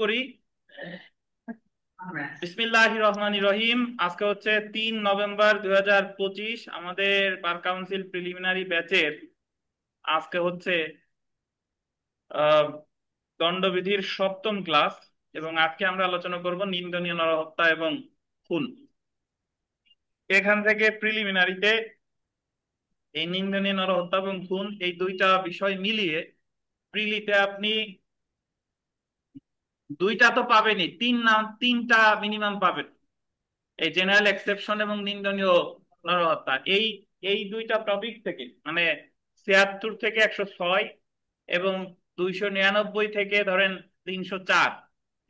করি। বিসমিল্লাহির রহমানির রহিম। আজকে হচ্ছে 3 নভেম্বর 2025। আমাদের বার কাউন্সিল প্রিলিমিনারি ব্যাচের আজকে হচ্ছে আহ দণ্ডবিধির 7ম ক্লাস, এবং আজকে আমরা আলোচনা করব নিন্দনীয় নরহত্যা এবং খুন। এখান থেকে প্রিলিমিনারিতে এই নিন্দনীয় নরহত্যা এবং খুন এই দুইটা বিষয় মিলিয়ে প্রিলিতে আপনি দুইটা তো পাবেনই, তিনটা মিনিমাম পাবেন। এই জেনারেল এক্সেপশন এবং নিন্দনীয় নরহত্যা, এই এই দুইটা টপিক থেকে মানে 76 থেকে 106 এবং 299 থেকে ধরেন 304,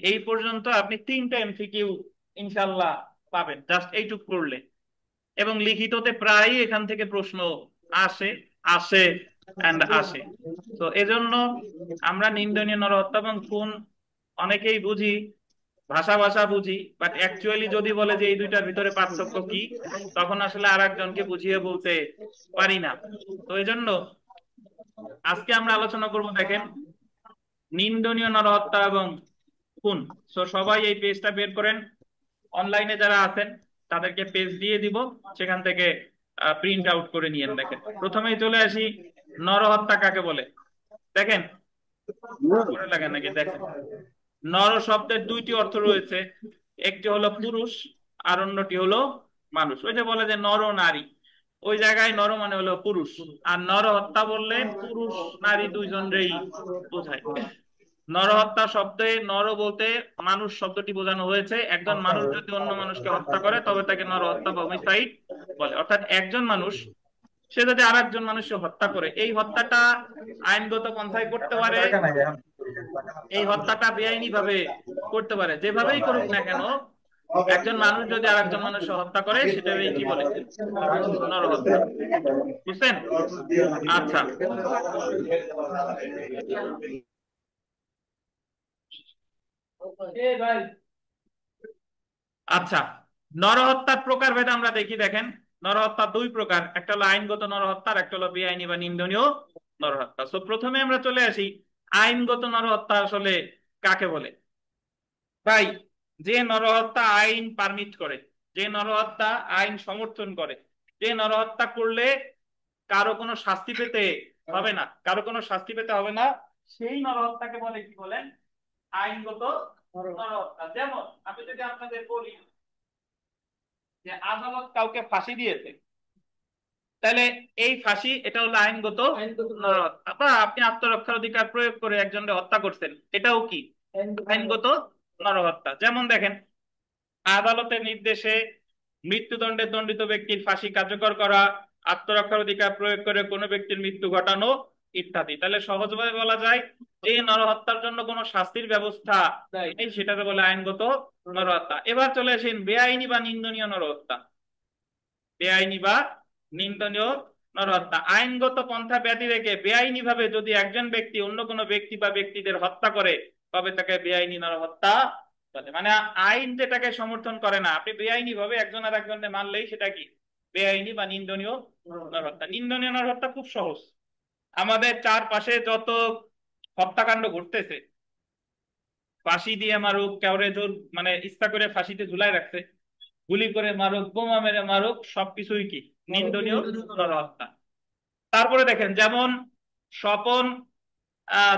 এই পর্যন্ত আপনি তিনটা এমসিকিউ ইনশাল্লাহ পাবেন জাস্ট এইটুক করলে। এবং লিখিততে প্রায়ই এখান থেকে প্রশ্ন আসে আসে আসে। তো এজন্য আমরা নিন্দনীয় নরহত্যা এবং খুন অনেকেই বুঝি, ভাষা ভাষা বুঝি, বাট অ্যাকচুয়ালি যদি বলে যে এই দুইটার ভিতরে পার্থক্য কি, তখন আসলে আর একজনকে বুঝিয়ে বলতে পারি না। তো এই জন্য আজকে আমরা আলোচনা করব, দেখেন, নিন্দনীয় নরহত্যা এবং খুন। তো সবাই এই পেজটা বের করেন, অনলাইনে যারা আছেন তাদেরকে পেজ দিয়ে দিব, সেখান থেকে প্রিন্ট আউট করে নিয়েন। দেখেন, প্রথমেই চলে আসি, নরহত্যা কাকে বলে। দেখেন, পরে লাগেন নাকি, দেখেন, নর শব্দের দুইটি অর্থ রয়েছে, একটি হলো পুরুষ আর অন্যটি হলো মানুষ। ওই যে বলে যে নর নারী, ওই জায়গায় নর মানে হলো পুরুষ, আর নরহত্যা বললে পুরুষ নারী দুইজনেরই বোঝায়। নরহত্যা শব্দে নর বলতে মানুষ শব্দটি বোঝানো হয়েছে। একজন মানুষ যদি অন্য মানুষকে হত্যা করে তবে তাকে নরহত্যা বা হোমিসাইড বলে। অর্থাৎ একজন মানুষ সে যদি আর একজন মানুষকে হত্যা করে, এই হত্যাটা আইনগত পন্থায় করতে পারে, এই হত্যাটা বেআইনি ভাবে করতে পারে, যেভাবেই করুক না কেন। একজন মানুষ যদি আর একজন মানুষকে হত্যা করে সেটারই কি বলে, নরহত্যা। বুঝছেন? আচ্ছা, আচ্ছা, নরহত্যার প্রকারভেদ আমরা দেখি। দেখেন, নরহত্যা দুই প্রকার, একটা হলো আইনগত নরহত্যা আর একটা হলো বেআইনি বা নিন্দনীয় নরহত্যা। তো প্রথমে আমরা চলে আসি, আইনগত নরহত্যা আসলে কাকে বলে। ভাই, যে নরহত্যা আইন পারমিট করে, যে নরহত্যা আইন সমর্থন করে, যে নরহত্যা করলে কারো কোনো শাস্তি পেতে হবে না, কারো কোনো শাস্তি পেতে হবে না, সেই নরহত্যাকে বলে কি বলেন, আইনগত নরহত্যা। যেমন আমি যদি আপনাদের বলি যে আদালত কাউকে ফাঁসি দিয়েছে, তাহলে এই ফাঁসি এটা হলো আইনগত নরহত্যা। বা আপনি আত্মরক্ষার অধিকার প্রয়োগ করে একজনকে হত্যা করছেন, এটাও কি আইনগত নরহত্যা। যেমন দেখেন, আদালতের নির্দেশে মৃত্যুদণ্ডে দণ্ডিত ব্যক্তির ফাঁসি কার্যকর করা, আত্মরক্ষার অধিকার প্রয়োগ করে কোনো ব্যক্তির মৃত্যু ঘটানো ইত্যাদি। তাহলে সহজভাবে বলা যায় যে নরহত্যার জন্য কোনো শাস্তির ব্যবস্থা নেই, সেটাকে বলে আইনগত নরহত্যা। এবার চলে আসেন বেআইনি বা নিন্দনীয় নরহত্যা। বেআইনি বা নিন্দনীয় নরহত্যা, আইনগত পন্থা ব্যতি রেখে বেআইনি ভাবে যদি একজন ব্যক্তি অন্য কোনো ব্যক্তি বা ব্যক্তিদের হত্যা করে তবে তাকে বেআইনি নরহত্যা বলে। মানে আইন যেটাকে সমর্থন করে না, আপনি বেআইনি ভাবে একজন আর একজনকে মারলেই সেটা কি বেআইনি বা নিন্দনীয় নরহত্যা। নিন্দনীয় নরহত্যা খুব সহজ। আমাদের চারপাশে যত হত্যাকাণ্ড ঘটতেছে, ফাঁসি দিয়ে মারুক, কেউরে জোর মানে ইচ্ছা করে ফাঁসিতে ঝুলাই রাখছে, গুলি করে মারুক, বোমা মেরে মারুক, সবকিছুই কি নিন্দনীয় নরহত্যা। তারপরে দেখেন, যেমন স্বপন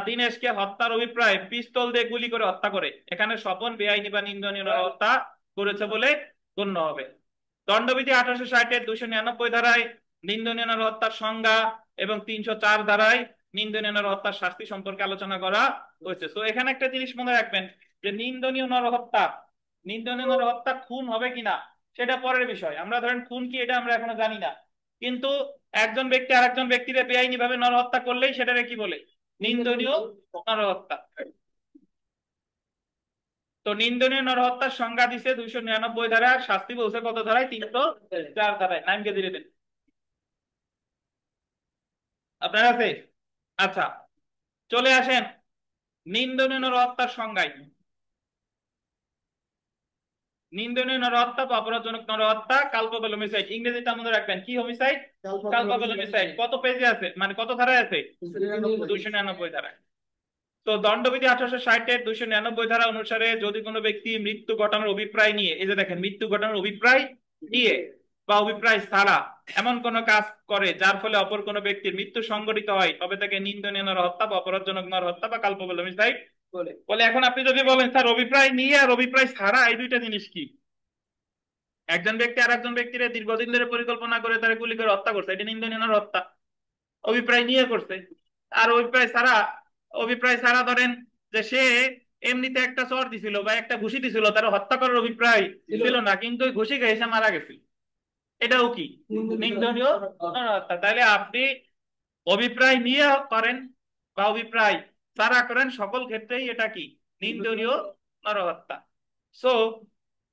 দিনেশকে হত্যার অভিপ্রায় পিস্তল দিয়ে গুলি করে হত্যা করে, এখানে স্বপন বেআইনি বা নিন্দনীয় নরহত্যা করেছে বলে গণ্য হবে। দণ্ডবিধি 1860-এর 299 ধারায় নিন্দনীয় নরহত্যার সংজ্ঞা এবং 304 ধারায় নিন্দনীয় নরহত্যার শাস্তি সম্পর্কে আলোচনা করা হয়েছে। তো এখানে একটা জিনিস মনে রাখবেন যে নিন্দনীয় নরহত্যা খুন হবে কিনা সেটা পরের বিষয়। আমরা ধরেন খুন কি এটা আমরা এখনো জানি না, কিন্তু একজন ব্যক্তি আর একজন ব্যক্তিকে বেআইনি ভাবে নরহত্যা করলেই সেটাকে কি বলে, নিন্দনীয় নরহত্যা। তো নিন্দনীয় নরহত্যার সংজ্ঞা দিছে 299 ধারায়, শাস্তি বলছে কত ধারায়, 304 ধারায়। নাম কে দিয়ে দেন আপনার কাছে। আচ্ছা, চলে আসেন নিন্দনীয় নরহত্যার সংজ্ঞায়। নিন্দনীয় নরহত্যা বা অপরাধজনক নরহত্যা, কালপাবল হোমিসাইড। ইংরেজিটা মনে রাখবেন, কি হোমিসাইড, কালপাবল হোমিসাইড। কত পেজে আছে, মানে কত ধারায় আছে, 299 ধারায়। তো দণ্ডবিধি 1860-এর 299 ধারা অনুসারে যদি কোনো ব্যক্তি মৃত্যু ঘটানোর অভিপ্রায় নিয়ে, এই যে দেখেন, মৃত্যু ঘটানোর অভিপ্রায় নিয়ে বা অভিপ্রায় ছাড়া এমন কোন কাজ করে যার ফলে অপর কোনো ব্যক্তির মৃত্যু সংঘটিত হয়, তবে তাকে নিন্দনীয় নরহত্যা বা অপরাধজনক নরহত্যা বা কালপেবল হোমিসাইড বলে। এখন আপনি যদি বলেন স্যার অভিপ্রায় নিয়ে আর অভিপ্রায় ছাড়া এই দুইটা জিনিস কি? একজন ব্যক্তি আর একজন ব্যক্তির দীর্ঘদিন ধরে পরিকল্পনা করে তারা গুলি করে হত্যা করছে, এটা নিন্দনীয় নরহত্যা। অভিপ্রায় নিয়ে করছে। আর অভিপ্রায় ছাড়া ধরেন যে সে এমনিতে একটা চর দিছিল বা একটা ঘুষি দিছিল, তার হত্যা করার অভিপ্রায় ছিল না, কিন্তু ওই ঘুষি খেয়ে সে মারা গেছিল, এটাও কি নিন্দনীয় নরহত্যা। তাহলে আপনি অভিপ্রায় নিয়ে করেন বা অভিপ্রায় ছাড়া করেন, সকল ক্ষেত্রেই এটা কি নিন্দনীয় নরহত্যা। সো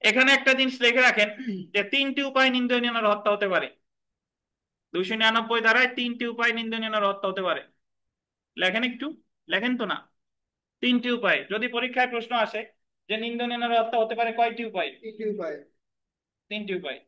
এখানে একটা জিনিস লিখে রাখেন যে তিনটি উপায় নিন্দনীয় নরহত্যা হতে পারে। 299 ধারায় তিনটি উপায় নিন্দনীয় নরহত্যা হতে পারে। লেখেন একটু, লেখেন তো না। তিনটি উপায়, যদি পরীক্ষায় প্রশ্ন আসে যে নিন্দনীয় নরহত্যা হতে পারে কয়টি উপায়? তিনটি উপায়।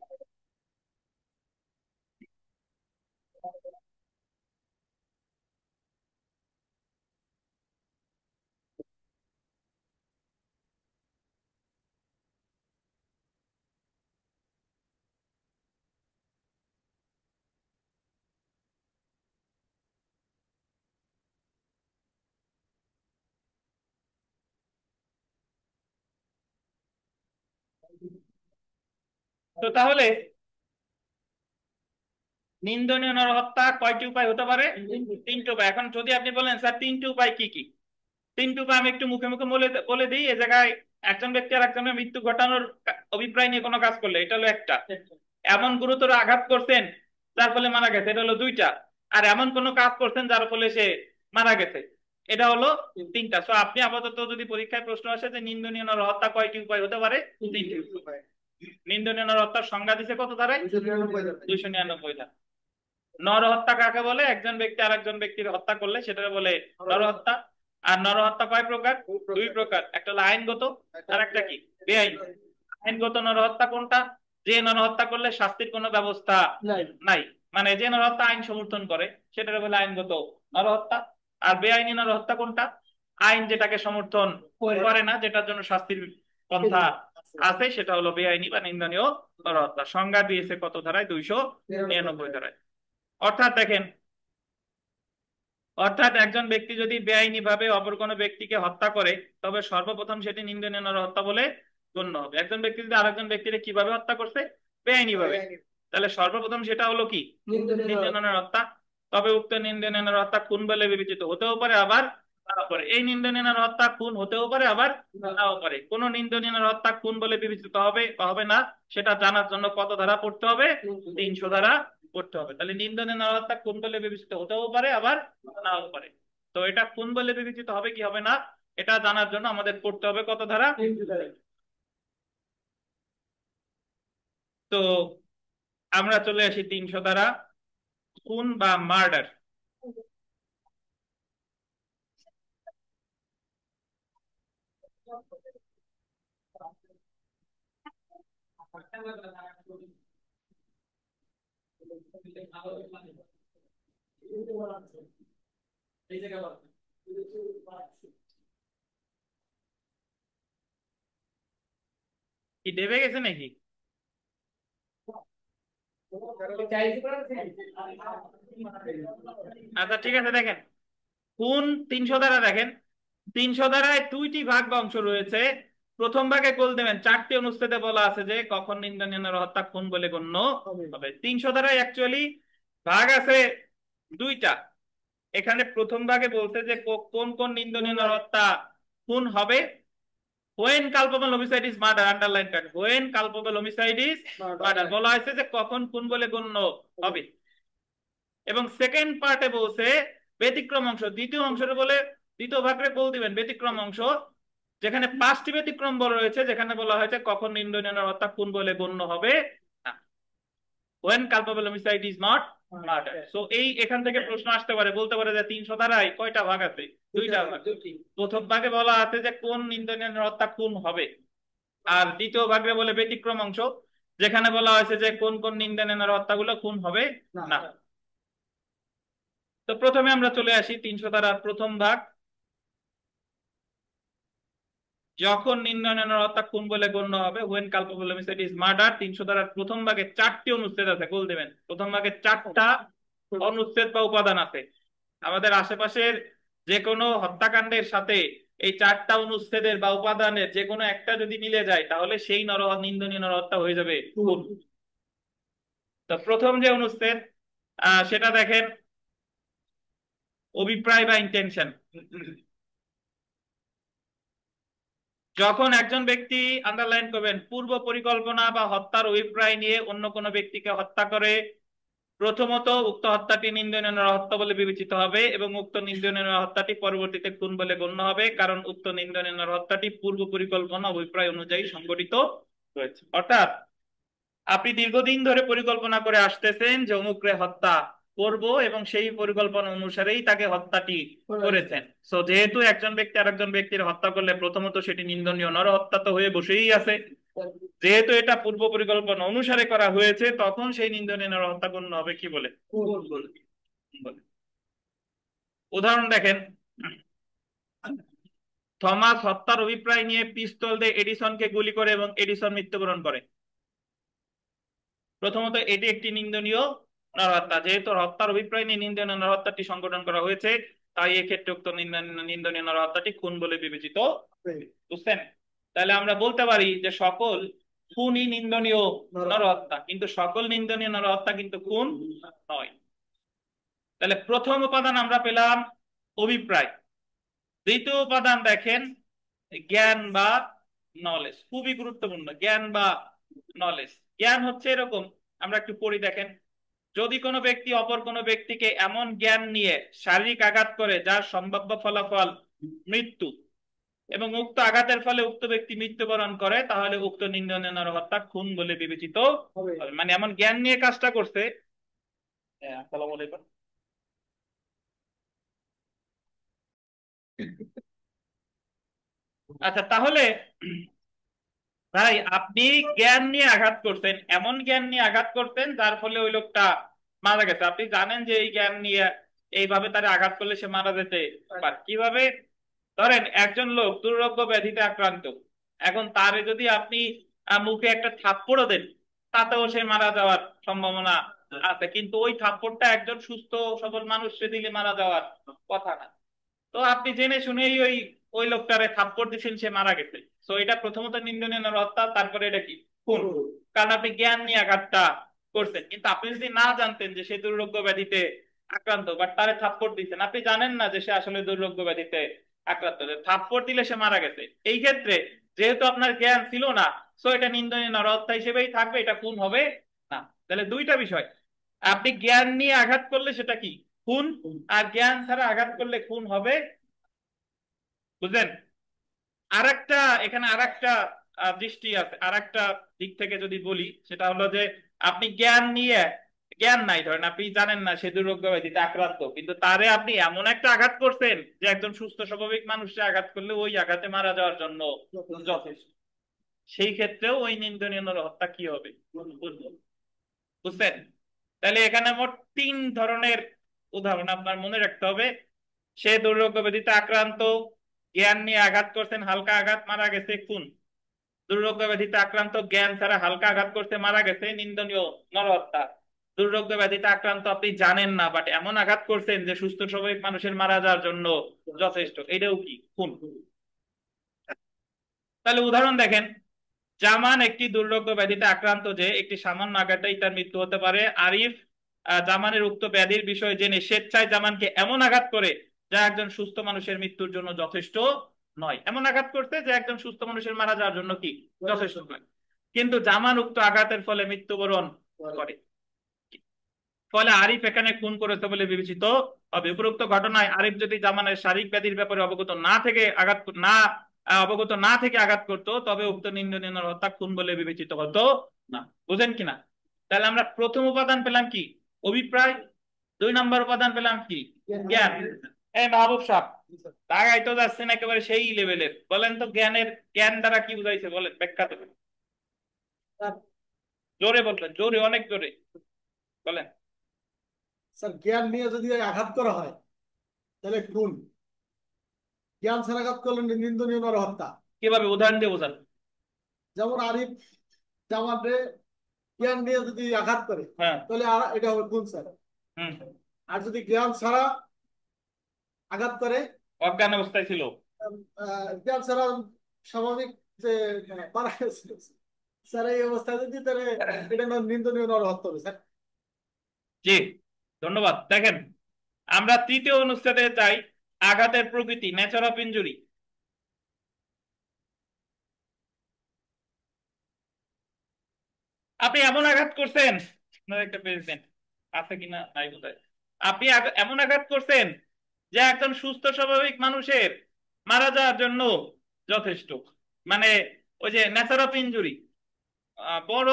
তো তাহলে নিন্দনীয় নরহত্যা কয়টি উপায় হতে পারে? তিনটি উপায়। এখন যদি আপনি বলেন স্যার তিনটি উপায় কি কি, তিনটি উপায় আমি একটু মুখে মুখে বলে বলে দিই। এ জায়গায় একজন ব্যক্তি আর একজনের মৃত্যু ঘটানোর অভিপ্রায় নিয়ে কোনো কাজ করলে, এটা হলো একটা। এমন গুরুতর আঘাত করছেন যার ফলে মারা গেছে, এটা হলো দুইটা। আর এমন কোনো কাজ করছেন যার ফলে সে মারা গেছে, এটা হলো তিনটা। সো আপনি আপাতত যদি পরীক্ষায় প্রশ্ন আসে যে নিন্দনীয় নরহত্যা কয়টি উপায় হতে পারে, তিনটি উপায়। নিন্দনীয় নরহত্যার সংজ্ঞা দিছে কত ধারায়? 299 ধারা। নরহত্যা কাকে বলে? একজন ব্যক্তি আর একজন ব্যক্তির হত্যা করলে সেটা বলে নরহত্যা। আর নরহত্যা কয় প্রকার? দুই প্রকার, একটা হলো আইনগত আর একটা কি বেআইনি। আইনগত নরহত্যা কোনটা? যে নরহত্যা করলে শাস্তির কোনো ব্যবস্থা নাই, মানে যে নরহত্যা আইন সমর্থন করে সেটা বলে আইনগত নরহত্যা। আর বেআইনি নরহত্যা কোনটা? আইন যেটাকে সমর্থন করে না, যেটার জন্য শাস্তির পন্থা আছে, সেটা হলো বেআইনি বা নিন্দনীয় নরহত্যা। সংজ্ঞা দিয়েছে কত ধারায়? 299 ধারায়। অর্থাৎ দেখেন, অর্থাৎ একজন ব্যক্তি যদি বেআইনি ভাবে অপর কোনো ব্যক্তিকে হত্যা করে, তবে সর্বপ্রথম সেটি নিন্দনীয় নরহত্যা বলে গণ্য হবে। একজন ব্যক্তি যদি আরেকজন ব্যক্তিকে কিভাবে হত্যা করছে? বেআইনি ভাবে। তাহলে সর্বপ্রথম সেটা হলো কি নিন্দনীয় নরহত্যা। তবে উক্ত নিন্দনীয় নরহত্যা খুন বলে বিবেচিত হতেও পারে, আবার নাও পারে। এই নিন্দনীয় নরহত্যা খুন হতেও পারে, আবার নাও পারে। কোন নিন্দনীয় নরহত্যা খুন বলে বিবেচিত হবে বা হবে না, সেটা জানার জন্য কত ধারা পড়তে হবে? 300 ধারা পড়তে হবে। তাহলে নিন্দনীয় নরহত্যা খুন বলে বিবেচিত হতেও পারে, আবার নাও পারে। তো এটা খুন বলে বিবেচিত হবে কি হবে না, এটা জানার জন্য আমাদের পড়তে হবে কত ধারা? তো আমরা চলে আসি 300 ধারা, খুন বা মার্ডার। কি ডেবে গেছে নাকি? আচ্ছা ঠিক আছে, দেখেন কোন 300 ধারা দেখেন, 300 ধারায় দুইটি ভাগ বা অংশ রয়েছে। প্রথম ভাগে কোল দেবেন, 4টি অনুচ্ছেদে বলা আছে যে কখন নিন্দনীয় নরহত্যা খুন বলে গণ্য হবে। 300 ধারায় অ্যাকচুয়ালি ভাগ আছে দুইটা। এখানে প্রথম ভাগে বলছে যে কোন কোন নিন্দনীয় নরহত্যা খুন হবে। when culpable homicide is murder, underline করেন, when culpable homicide is murder বলা হয়েছে যে কখন খুন বলে গণ্য হবে। এবং সেকেন্ড পার্টে বলছে ব্যতিক্রম অংশ, দ্বিতীয় অংশে বলে, দ্বিতীয় ভাগে বল দিবেন ব্যতিক্রম অংশ, যেখানে 5টি ব্যতিক্রম বলা রয়েছে, যেখানে বলা হয়েছে কখন নিন্দনীয় নরহত্যা খুন বলে গণ্য হবে না, when culpable homicide is not murder। So এই এখান থেকে প্রশ্ন আসতে পারে, বলতে পারে যে 300 ধারায় কয়টা ভাগ আছে? দুইটা ভাগ। প্রথম ভাগে বলা আছে যে কোন নিন্দনীয় নরহত্যা খুন হবে, আর দ্বিতীয় ভাগে বলে ব্যতিক্রম অংশ, যেখানে বলা হয়েছে যে কোন কোন নিন্দনীয় নরহত্যা গুলো খুন হবে না। তো প্রথমে আমরা চলে আসি 300 ধারার প্রথম ভাগ। যখন নিন্দনীয় নরহত্যা খুন বলে গণ্য হবে, when culpable homicide is murder। 300 ধারার প্রথম ভাগে 4টি অনুচ্ছেদ আছে, গোল দেবেন, প্রথম ভাগে 4টা অনুচ্ছেদ বা উপাদান আছে। আমাদের আশেপাশের যে কোনো হত্যাকাণ্ডের সাথে এই 4টা অনুচ্ছেদের বা উপাদানের যে কোনো একটা যদি মিলে যায় তাহলে সেই নিন্দনীয় নরহত্যা হয়ে যাবে খুন। তো প্রথম যে অনুচ্ছেদ সেটা দেখেন, অভিপ্রায় বা ইন্টেনশন। যখন একজন ব্যক্তি, আন্ডারলাইন করবেন, পূর্ব পরিকল্পনা বা হত্যার অভিপ্রায় নিয়ে অন্য কোনো ব্যক্তিকে হত্যা করে, প্রথমত উক্ত হত্যাটি নিন্দনীয় নরহত্যা বলে বিবেচিত হবে এবং উক্ত নিন্দনীয় নরহত্যাটি পরবর্তীতে খুন বলে গণ্য হবে, কারণ উক্ত নিন্দনীয় নরহত্যাটি পূর্ব পরিকল্পনা অভিপ্রায় অনুযায়ী সংঘটিত হয়েছে। অর্থাৎ আপনি দীর্ঘদিন ধরে পরিকল্পনা করে আসতেছেন যে অমুকরে হত্যা করব এবং সেই পরিকল্পনা অনুসারেই তাকে হত্যাটি করেছেন। সো যেহেতু একজন ব্যক্তি আরেকজন ব্যক্তির হত্যা করলে প্রথমত সেটি নিন্দনীয় নরহত্যা তো হয়ে বসেই আছে, যেহেতু এটা পূর্ব পরিকল্পনা অনুসারে করা হয়েছে তখন সেই নিন্দনীয় নরহত্যা গণ্য হবে কি বলে? উদাহরণ দেখেন, থমাস হত্যার অভিপ্রায় নিয়ে পিস্তল দিয়ে এডিসনকে গুলি করে এবং এডিসন মৃত্যুবরণ করে। প্রথমত এটি একটি নিন্দনীয় নরহত্যা, যেহেতু হত্যার অভিপ্রায় নিয়ে নিন্দনীয় নরহত্যাটি সংগঠন করা হয়েছে তাই এক্ষেত্রে উক্ত নিন্দনীয় নরহত্যাটি খুন বলে বিবেচিত। বুঝছেন? তাহলে আমরা বলতে পারি যে সকল খুনই নিন্দনীয় নরহত্যা, কিন্তু সকল নিন্দনীয় নরহত্যা কিন্তু খুন নয়। তাহলে প্রথম উপাদান আমরা পেলাম অভিপ্রায়। দ্বিতীয় উপাদান দেখেন জ্ঞান বা নলেজ, খুবই গুরুত্বপূর্ণ, জ্ঞান বা নলেজ। জ্ঞান হচ্ছে এরকম, আমরা একটু পড়ি দেখেন, যদি কোনো ব্যক্তি অপর কোনো ব্যক্তিকে এমন জ্ঞান নিয়ে শারীরিক আঘাত করে যার সম্ভাব্য ফলাফল মৃত্যু এবং উক্ত আঘাতের ফলে উক্ত ব্যক্তি মৃত্যুবরণ করে, তাহলে উক্ত নিন্দনীয় নরহত্যা খুন বলে বিবেচিত হবে। মানে এমন জ্ঞান নিয়ে কাজটা করছে। আসসালামু আলাইকুম। আচ্ছা, তাহলে ভাই আপনি জ্ঞান নিয়ে আঘাত করতেন, এমন জ্ঞান নিয়ে আঘাত করতেন যার ফলে ওই লোকটা মারা গেছে। আপনি জানেন যে এই জ্ঞান নিয়ে এইভাবে তারা আঘাত করলে সে মারা যেতে পারে। কিভাবে? ধরেন একজন লোক দুরারোগ্য ব্যাধিতে আক্রান্ত, এখন তারে যদি আপনি মুখে একটা থাপ্পড়ও দেন তাতেও সে মারা যাওয়ার সম্ভাবনা আছে, কিন্তু ওই থাপ্পড়টা একজন সুস্থ সবল মানুষকে দিলে মারা যাওয়ার কথা না। তো আপনি জেনে শুনেই ওই ওই লোকটারে থাপ্পড় দিচ্ছেন, সে মারা গেছে। তো এটা প্রথমত নিন্দনীয় হত্যা, তারপরে এটা কি খুন, কারণ আপনি জ্ঞান নিয়ে আঘাতটা করছেন। কিন্তু আপনি যদি না জানতেন যে সে দুর্রোগ্য ব্যাধিতে আক্রান্ত, বাট তারে থাপ্পড় দিচ্ছেন, আপনি জানেন না যে সে আসলে দুর্রোগ্য ব্যাধিতে আক্রান্ত, থাপ্পড় দিলে সে মারা গেছে, এই ক্ষেত্রে যেহেতু আপনার জ্ঞান ছিল না, সো এটা নিন্দনীয় নরহত্যা হিসেবেই থাকবে, এটা খুন হবে না। তাহলে দুইটা বিষয়, আপনি জ্ঞান নিয়ে আঘাত করলে সেটা কি খুন, আর জ্ঞান ছাড়া আঘাত করলে খুন হবে। বুঝলেন? আরেকটা এখানে আরেকটা দৃষ্টি আছে, আরেকটা দিক থেকে যদি বলি, সেটা হলো যে আপনি জ্ঞান নিয়ে, জ্ঞান নাই, ধরেন আপনি জানেন না সে দুর্রোগ্য ব্যাধিতে আক্রান্ত, কিন্তু তারে আপনি এমন একটা আঘাত করছেন যে একজন সুস্থ স্বাভাবিক মানুষকে আঘাত করলে ওই আঘাতে মারা যাওয়ার জন্য যথেষ্ট, সেই ক্ষেত্রেও ওই নিন্দনীয় নরহত্যা কি হবে? বুঝছেন? তাহলে এখানে মোট 3 ধরনের উদাহরণ আপনার মনে রাখতে হবে। সে দুর্রোগ্য ব্যাধিতে আক্রান্ত, জ্ঞান নিয়ে আঘাত করছেন, হালকা আঘাত, মারা গেছে, খুন। দুর্রোগ্য ব্যাধিতে আক্রান্ত, জ্ঞান ছাড়া হালকা আঘাত করতে মারা গেছে, নিন্দনীয় নরহত্যা। দুর্রোগ্য ব্যাধিতে আক্রান্ত, আপনি জানেন না বাট এমন আঘাত করছেন যে সুস্থ স্বাভাবিক মানুষের মারা যাওয়ার জন্য যথেষ্ট, এটাও কি খুন। তাহলে উদাহরণ দেখেন, জামান একটি দুর্রোগ্য ব্যাধিতে আক্রান্ত যে একটি সামান্য আঘাতেই তার মৃত্যু হতে পারে। আরিফ জামানের উক্ত ব্যাধির বিষয়ে জেনে স্বেচ্ছায় জামানকে এমন আঘাত করে যা একজন সুস্থ মানুষের মৃত্যুর জন্য যথেষ্ট নয়। এমন আঘাত করতে যে একজন সুস্থ মানুষের মারা যাওয়ার জন্য কি যথেষ্ট নয়, কিন্তু জামান উক্ত আঘাতের ফলে মৃত্যুবরণ করে, ফলে আরিফ এখানে খুন করেছে বলে বিবেচিত হবে। উপরোক্ত ঘটনায় আরিফ যদি জামানের শারীরিক ব্যাধির ব্যাপারে অবগত না থেকে আঘাত করতো তবে উক্ত নিন্দনীয় হত্যা খুন বলে বিবেচিত হতো না। বুঝেন কিনা? তাহলে আমরা প্রথম উপাদান পেলাম কি অভিপ্রায়, 2 নম্বর উপাদান পেলাম কি জ্ঞান। এই মাহবুব সাহেব তাগাই তো যাচ্ছেন একেবারে সেই লেভেলের, বলেন তো জ্ঞান দ্বারা কি বুঝাইছে, বলেন, ব্যাখ্যা দেবেন, জোরে বলবেন, জোরে, অনেক জোরে বলেন। স্যার জ্ঞান নিয়ে যদি আঘাত করা হয় তাহলে খুন, জ্ঞান ছাড়া আঘাত করলে নিন্দনীয় নরহত্যা। কিভাবে উদাহরণ দিয়ে বোঝান। যেমন আরিফ জামানরে জ্ঞান নিয়ে যদি আঘাত করে, হ্যাঁ। তাহলে এটা হবে খুন স্যার। হুম। আর যদি জ্ঞান ছাড়া আঘাত করে, অজ্ঞান অবস্থায় ছিল। জ্ঞান ছাড়া স্বাভাবিক যে মারা গেছে স্যার, এই অবস্থায় যদি, তাহলে এটা নিন্দনীয় নরহত্য হবে স্যার। জি, ধন্যবাদ। দেখেন, আমরা তৃতীয় অনুচ্ছেদে যাই, আঘাতের প্রকৃতি, নেচার অফ ইনজুরি। আপনি এমন আঘাত করছেন, আপনার একটা পেয়েছেন আছে কিনা নাই বোধহয়। আপনি এমন আঘাত করছেন যে একজন সুস্থ স্বাভাবিক মানুষের মারা যাওয়ার জন্য যথেষ্ট। মানে ওই যে নেচার অফ ইনজুরি, বড়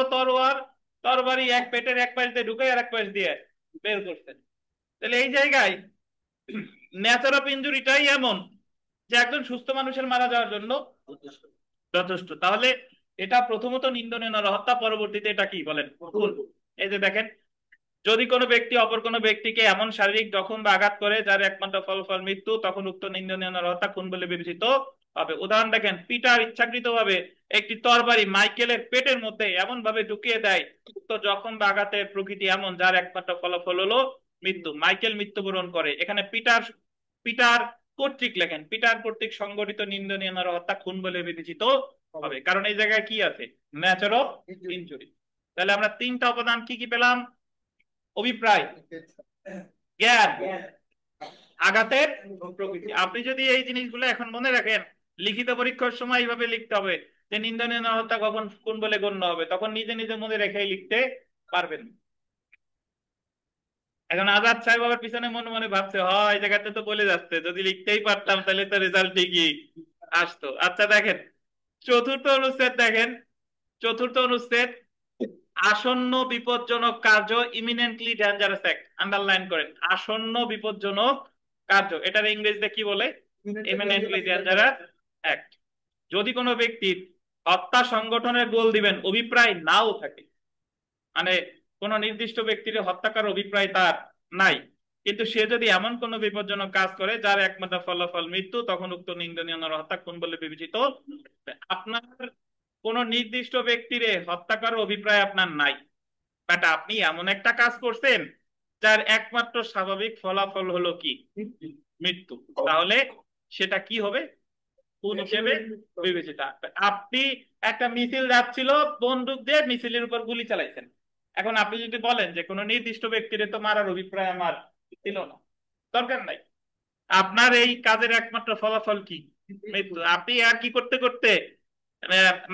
তরবারি এক পেটের এক পাশ দিয়ে ঢুকে আর এক পাশ দিয়ে বের করছেন। তাহলে এই জায়গায় নেচার অফ ইনজুরিটাই এমন যে একজন সুস্থ মানুষের মারা যাওয়ার জন্য যথেষ্ট। তাহলে এটা প্রথমত নিন্দনীয় নরহত্যা, পরবর্তীতে এটা কি বলেন, খুন। এই যে দেখেন, যদি কোনো ব্যক্তি অপর কোনো ব্যক্তিকে এমন শারীরিক জখম বা আঘাত করে যার একমাত্র ফলাফল মৃত্যু, তখন উক্ত নিন্দনীয় নরহত্যা খুন বলে বিবেচিত হবে। উদাহরণ দেখেন, পিটার ইচ্ছাকৃতভাবে একটি তরবারি মাইকেলের পেটের মধ্যে এমন ভাবে ঢুকিয়ে দেয়, উক্ত জখম বা আঘাতের প্রকৃতি এমন যার একমাত্র ফলাফল হলো মৃত্যু। মাইকেল মৃত্যুবরণ করে। এখানে পিটার পিটার কর্তৃক লেখেন, পিটার কর্তৃক সংগঠিত নিন্দনীয় নরহত্যা খুন বলে বিবেচিত হবে, কারণ এই জায়গায় কি আছে, ন্যাচার অফ ইনজুরি। তাহলে আমরা তিনটা উপাদান কি কি পেলাম: অভিপ্রায়, জ্ঞান, আঘাতের প্রকৃতি। আপনি যদি এই জিনিসগুলো এখন মনে রাখেন, লিখিত পরীক্ষার সময় এইভাবে লিখতে হবে যে নিন্দনীয় নরহত্যা কখন কোন বলে গণ্য হবে, তখন নিজে নিজে মনে রেখেই লিখতে পারবেন। এখন আজাদ সাহেব আবার পিছনে মনে মনে ভাবছে, হয় এই জায়গাতে তো বলে যাচ্ছে, যদি লিখতেই পারতাম তাহলে তো রেজাল্ট ঠিকই আসতো। আচ্ছা দেখেন, চতুর্থ অনুচ্ছেদ দেখেন, চতুর্থ অনুচ্ছেদ, আসন্ন বিপজ্জনক কার্য, ইমিনেন্টলি ডেঞ্জারাস অ্যাক্ট, আন্ডারলাইন করেন, আসন্ন বিপজ্জনক কার্য, এটার ইংরেজিতে কি বলে, ইমিনেন্টলি ডেঞ্জারাস অ্যাক্ট। যদি কোনো ব্যক্তির হত্যা সংগঠনের গোল দিবেন অভিপ্রায় নাও থাকে, মানে কোন নির্দিষ্ট ব্যক্তির হত্যা করার অভিপ্রায় তার নাই, কিন্তু সে যদি এমন কোন বিপজ্জনক কাজ করে যার একমাত্র ফলাফল মৃত্যু, তখন উক্ত নিন্দনীয় নরহত্যা খুন বলে বিবেচিত। আপনার কোন নির্দিষ্ট ব্যক্তিরে হত্যা করার অভিপ্রায় আপনার নাই, বাট আপনি এমন একটা কাজ করছেন যার একমাত্র স্বাভাবিক ফলাফল হলো কি, মৃত্যু, তাহলে সেটা কি হবে, খুন হিসেবে বিবেচিত। আপনি একটা মিছিল যাচ্ছিল, বন্দুক দিয়ে মিছিলের উপর গুলি চালাইছেন। এখন আপনি যদি বলেন যে কোনো নির্দিষ্ট ব্যক্তির তো মারার অভিপ্রায় আমার ছিল না, দরকার নাই, আপনার এই কাজের একমাত্র ফলাফল কি, মৃত্যু। আপনি আর কি করতে করতে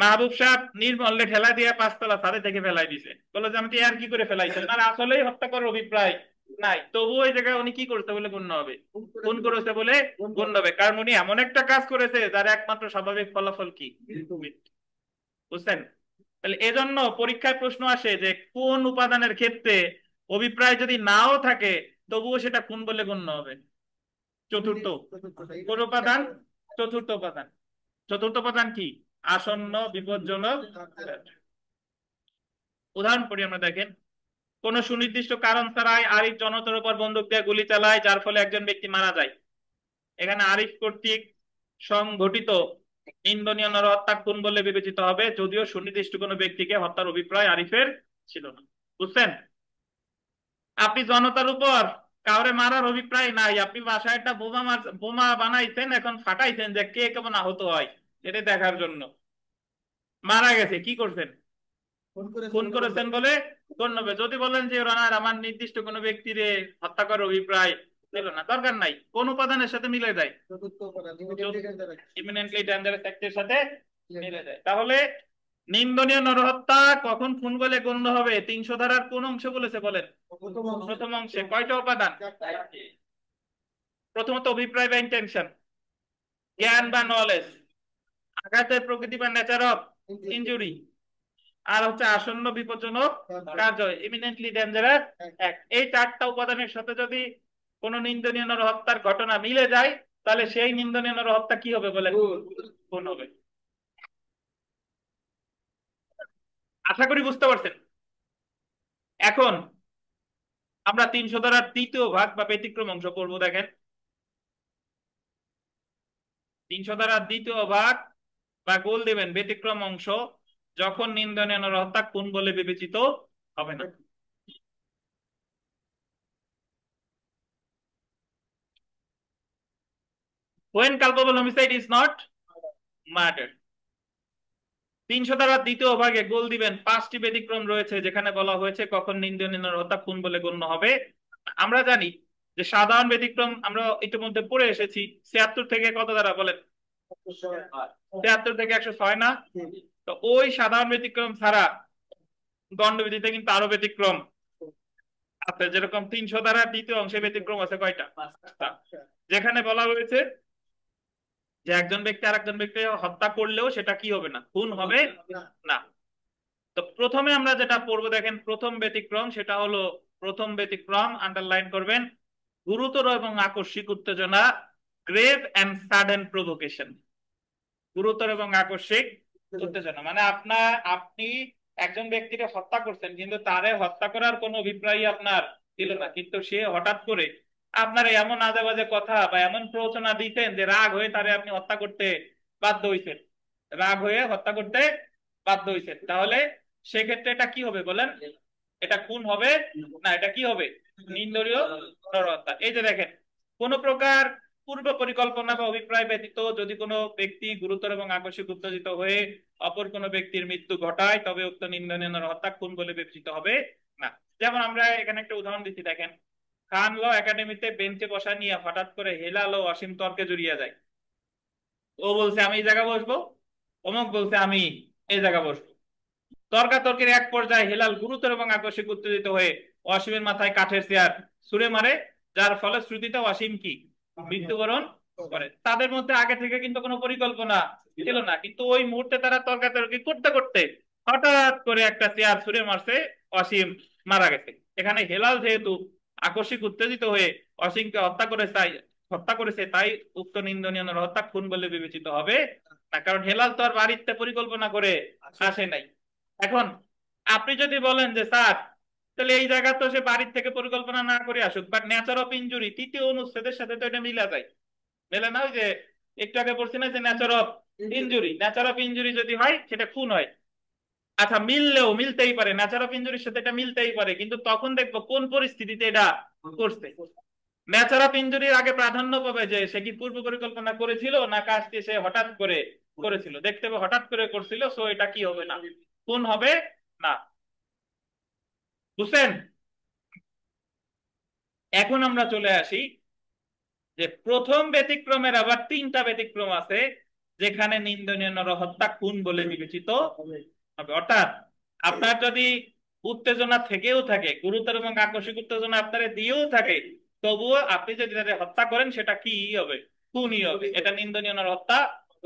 মাহবুব সাহেব নির্মল্লে ঠেলা দিয়ে 5 তলা ছাদে থেকে ফেলাই দিছে, বলে যে আমি তো আর কি করে ফেলাইছেন, আর আসলেই হত্যা করার অভিপ্রায় নাই, তবুও ওই জায়গায় উনি কি করতে বলে গণ্য হবে, খুন করেছে বলে গণ্য হবে, কারণ উনি এমন একটা কাজ করেছে যার একমাত্র স্বাভাবিক ফলাফল কি, মৃত্যু। বুঝছেন? তাহলে এজন্য পরীক্ষায় প্রশ্ন আসে যে কোন উপাদানের ক্ষেত্রে অভিপ্রায় যদি নাও থাকে তবুও সেটা কোন বলে গণ্য হবে, চতুর্থ। কোন উপাদান, চতুর্থ উপাদান। চতুর্থ উপাদান কি, আসন্ন বিপজ্জনক। উদাহরণ পড়ি আমরা, দেখেন, কোন সুনির্দিষ্ট কারণ ছাড়াই আরিফ জনতার উপর বন্দুক দিয়ে গুলি চালায় যার ফলে একজন ব্যক্তি মারা যায়। এখানে আরিফ কর্তৃক সংঘটিত নিন্দনীয় নরহত্যা খুন বলে বিবেচিত হবে, যদিও সুনির্দিষ্ট কোনো ব্যক্তিকে হত্যার অভিপ্রায় আরিফের ছিল না। বুঝছেন? আপনি জনতার উপর কাউরে মারার অভিপ্রায় নাই, আপনি বাসায় একটা বোমা বানাইছেন, এখন ফাটাইছেন যে কে কেমন আহত হয় এটা দেখার জন্য, মারা গেছে, কি করছেন, খুন করেছেন বলে গণ্য হবে। যদি বলেন যে রানার আমার নির্দিষ্ট কোনো ব্যক্তির হত্যা করার অভিপ্রায় ছিল না, দরকার নাই, কোন উপাদানের সাথে মিলে যায়, ইমিনেন্টলি ডেঞ্জারাস অ্যাক্টের সাথে মিলে যায়। তাহলে নিন্দনীয় নরহত্যা কখন খুন বলে গণ্য হবে, 300 ধারার কোন অংশ বলেছে বলেন, প্রথম অংশে কয়টা উপাদান, প্রথমত অভিপ্রায় বা ইন্টেনশন, জ্ঞান বা নলেজ, আঘাতের প্রকৃতি বা নেচার অফ ইনজুরি, আর হচ্ছে আসন্ন বিপজ্জনক কার্য, ইমিনেন্টলি ডেঞ্জারাস অ্যাক্ট। এই 4টা উপাদানের সাথে যদি কোন নিন্দনীয় নরহত্যার ঘটনা মিলে যায়, তাহলে সেই নিন্দনীয় নরহত্যা কি হবে বলেন, খুন হবে। আশা করি বুঝতে পারছেন। এখন আমরা 300 ধারার তৃতীয় ভাগ বা ব্যতিক্রম অংশ পড়বো। দেখেন, 300 ধারার দ্বিতীয় ভাগ বা গোল দিবেন ব্যতিক্রম অংশ যখন নিন্দনীয় নরহত্যা খুন বলে বিবেচিত হবে না। when culpable homicide is not murder। 300 ধারার দ্বিতীয় ভাগে গোল দিবেন 5টি ব্যতিক্রম রয়েছে যেখানে বলা হয়েছে কখন নিন্দনীয় নরহত্যা খুন বলে গণ্য হবে। আমরা জানি যে সাধারণ ব্যতিক্রম আমরা ইতিমধ্যে পড়ে এসেছি 76 থেকে কত ধারা বলেন, 73 থেকে 106 না? তো ওই সাধারণ ব্যতিক্রম ছাড়া দণ্ডবিধিতে কিন্তু আরো ব্যতিক্রম আছে, যেরকম 300 ধারার দ্বিতীয় অংশে ব্যতিক্রম আছে কয়টা? 5টা। যেখানে বলা হয়েছে যে একজন ব্যক্তি আর একজন ব্যক্তি হত্যা করলেও সেটা কি হবে না, খুন হবে না। তো প্রথমে আমরা যেটা পড়বো দেখেন, প্রথম ব্যতিক্রম সেটা হলো, প্রথম ব্যতিক্রম আন্ডারলাইন করবেন, গুরুতর এবং আকস্মিক উত্তেজনা, গ্রেভ এন্ড সাডেন প্রভোকেশন। গুরুতর এবং আকস্মিক উত্তেজনা মানে আপনি একজন ব্যক্তিকে হত্যা করছেন কিন্তু তারে হত্যা করার কোনো অভিপ্রায় আপনার ছিল না, কিন্তু সে হঠাৎ করে আপনার এমন আজে বাজে কথা বা এমন প্ররোচনা দিতেন যে রাগ হয়ে তারে আপনি হত্যা করতে বাধ্য হইছেন, রাগ হয়ে হত্যা করতে বাধ্য হইছেন, তাহলে সেক্ষেত্রে এটা কি হবে বলেন? এটা খুন হবে না, এটা কি হবে? নিন্দনীয় নরহত্যা। এই যে দেখেন, কোন প্রকার পূর্ব পরিকল্পনা বা অভিপ্রায় ব্যতীত যদি কোনো ব্যক্তি গুরুতর এবং আকস্মিক উত্তেজিত হয়ে অপর কোনো ব্যক্তির মৃত্যু ঘটায় তবে উক্ত নিন্দনীয় নরহত্যা খুন বলে বিবেচিত হবে না। যেমন আমরা এখানে একটা উদাহরণ দিচ্ছি দেখেন, খান ল একাডেমিতে বেঞ্চে বসা নিয়ে হঠাৎ করে হেলাল ও অসীম তর্কে জড়িয়ে যায়। ও বলছে আমি এই জায়গা বসবো, অমুক বলছে আমি এই জায়গা বসবো। তর্কাতর্কির এক পর্যায়ে হেলাল গুরুতর এবং আকস্মিক উত্তেজিত হয়ে অসীমের মাথায় কাঠের চেয়ার ছুঁড়ে মারে, যার ফলে শ্রুতিতে অসীম কি মৃত্যুবরণ করে। তাদের মধ্যে আগে থেকে কিন্তু কোনো পরিকল্পনা ছিল না, কিন্তু ওই মুহূর্তে তারা তর্কাতর্কি করতে করতে হঠাৎ করে একটা চেয়ার ছুঁড়ে মারছে, অসীম মারা গেছে। এখানে হেলাল যেহেতু আকস্মিক উত্তেজিত হয়ে অসীমকে হত্যা করেছে তাই উক্ত নিন্দনীয় হত্যা খুন বলে বিবেচিত হবে না, কারণ হেলাল তো আর বাড়িতে পরিকল্পনা করে আসে নাই। এখন আপনি যদি বলেন যে স্যার তাহলে এই জায়গা তো সে বাড়ির থেকে পরিকল্পনা না করে আসুক, বাট নেচার অফ ইনজুরি তৃতীয় অনুচ্ছেদের সাথে তো এটা মিলা যায়, মেলে না? ওই যে একটু আগে বলছি না যে nature of injury, nature of injury যদি হয় সেটা খুন হয়। আচ্ছা মিললেও মিলতেই পারে, নেচার অফ ইনজুরির সাথে এটা মিলতেই পারে, কিন্তু তখন দেখবো কোন পরিস্থিতিতে এটা করছে। নেচার অফ ইনজুরির আগে প্রাধান্য পাবে যে সে কি পূর্ব পরিকল্পনা করেছিল না কাজটি সে হঠাৎ করে করেছিল। দেখতে হবে হঠাৎ করে করছিল, সো এটা কি হবে না, খুন হবে না। বুঝছেন? এখন আমরা চলে আসি যে প্রথম ব্যতিক্রমের আবার 3টা ব্যতিক্রম আছে যেখানে নিন্দনীয় নরহত্যা খুন বলে বিবেচিত হবে। অর্থাৎ আপনার যদি উত্তেজনা থেকেও থাকে, গুরুতর এবং আকস্মিক উত্তেজনা আপনার দিয়েও থাকে, তবুও আপনি যদি তাদের হত্যা করেন সেটা কি হবে, খুনই হবে, এটা নিন্দনীয় নরহত্যা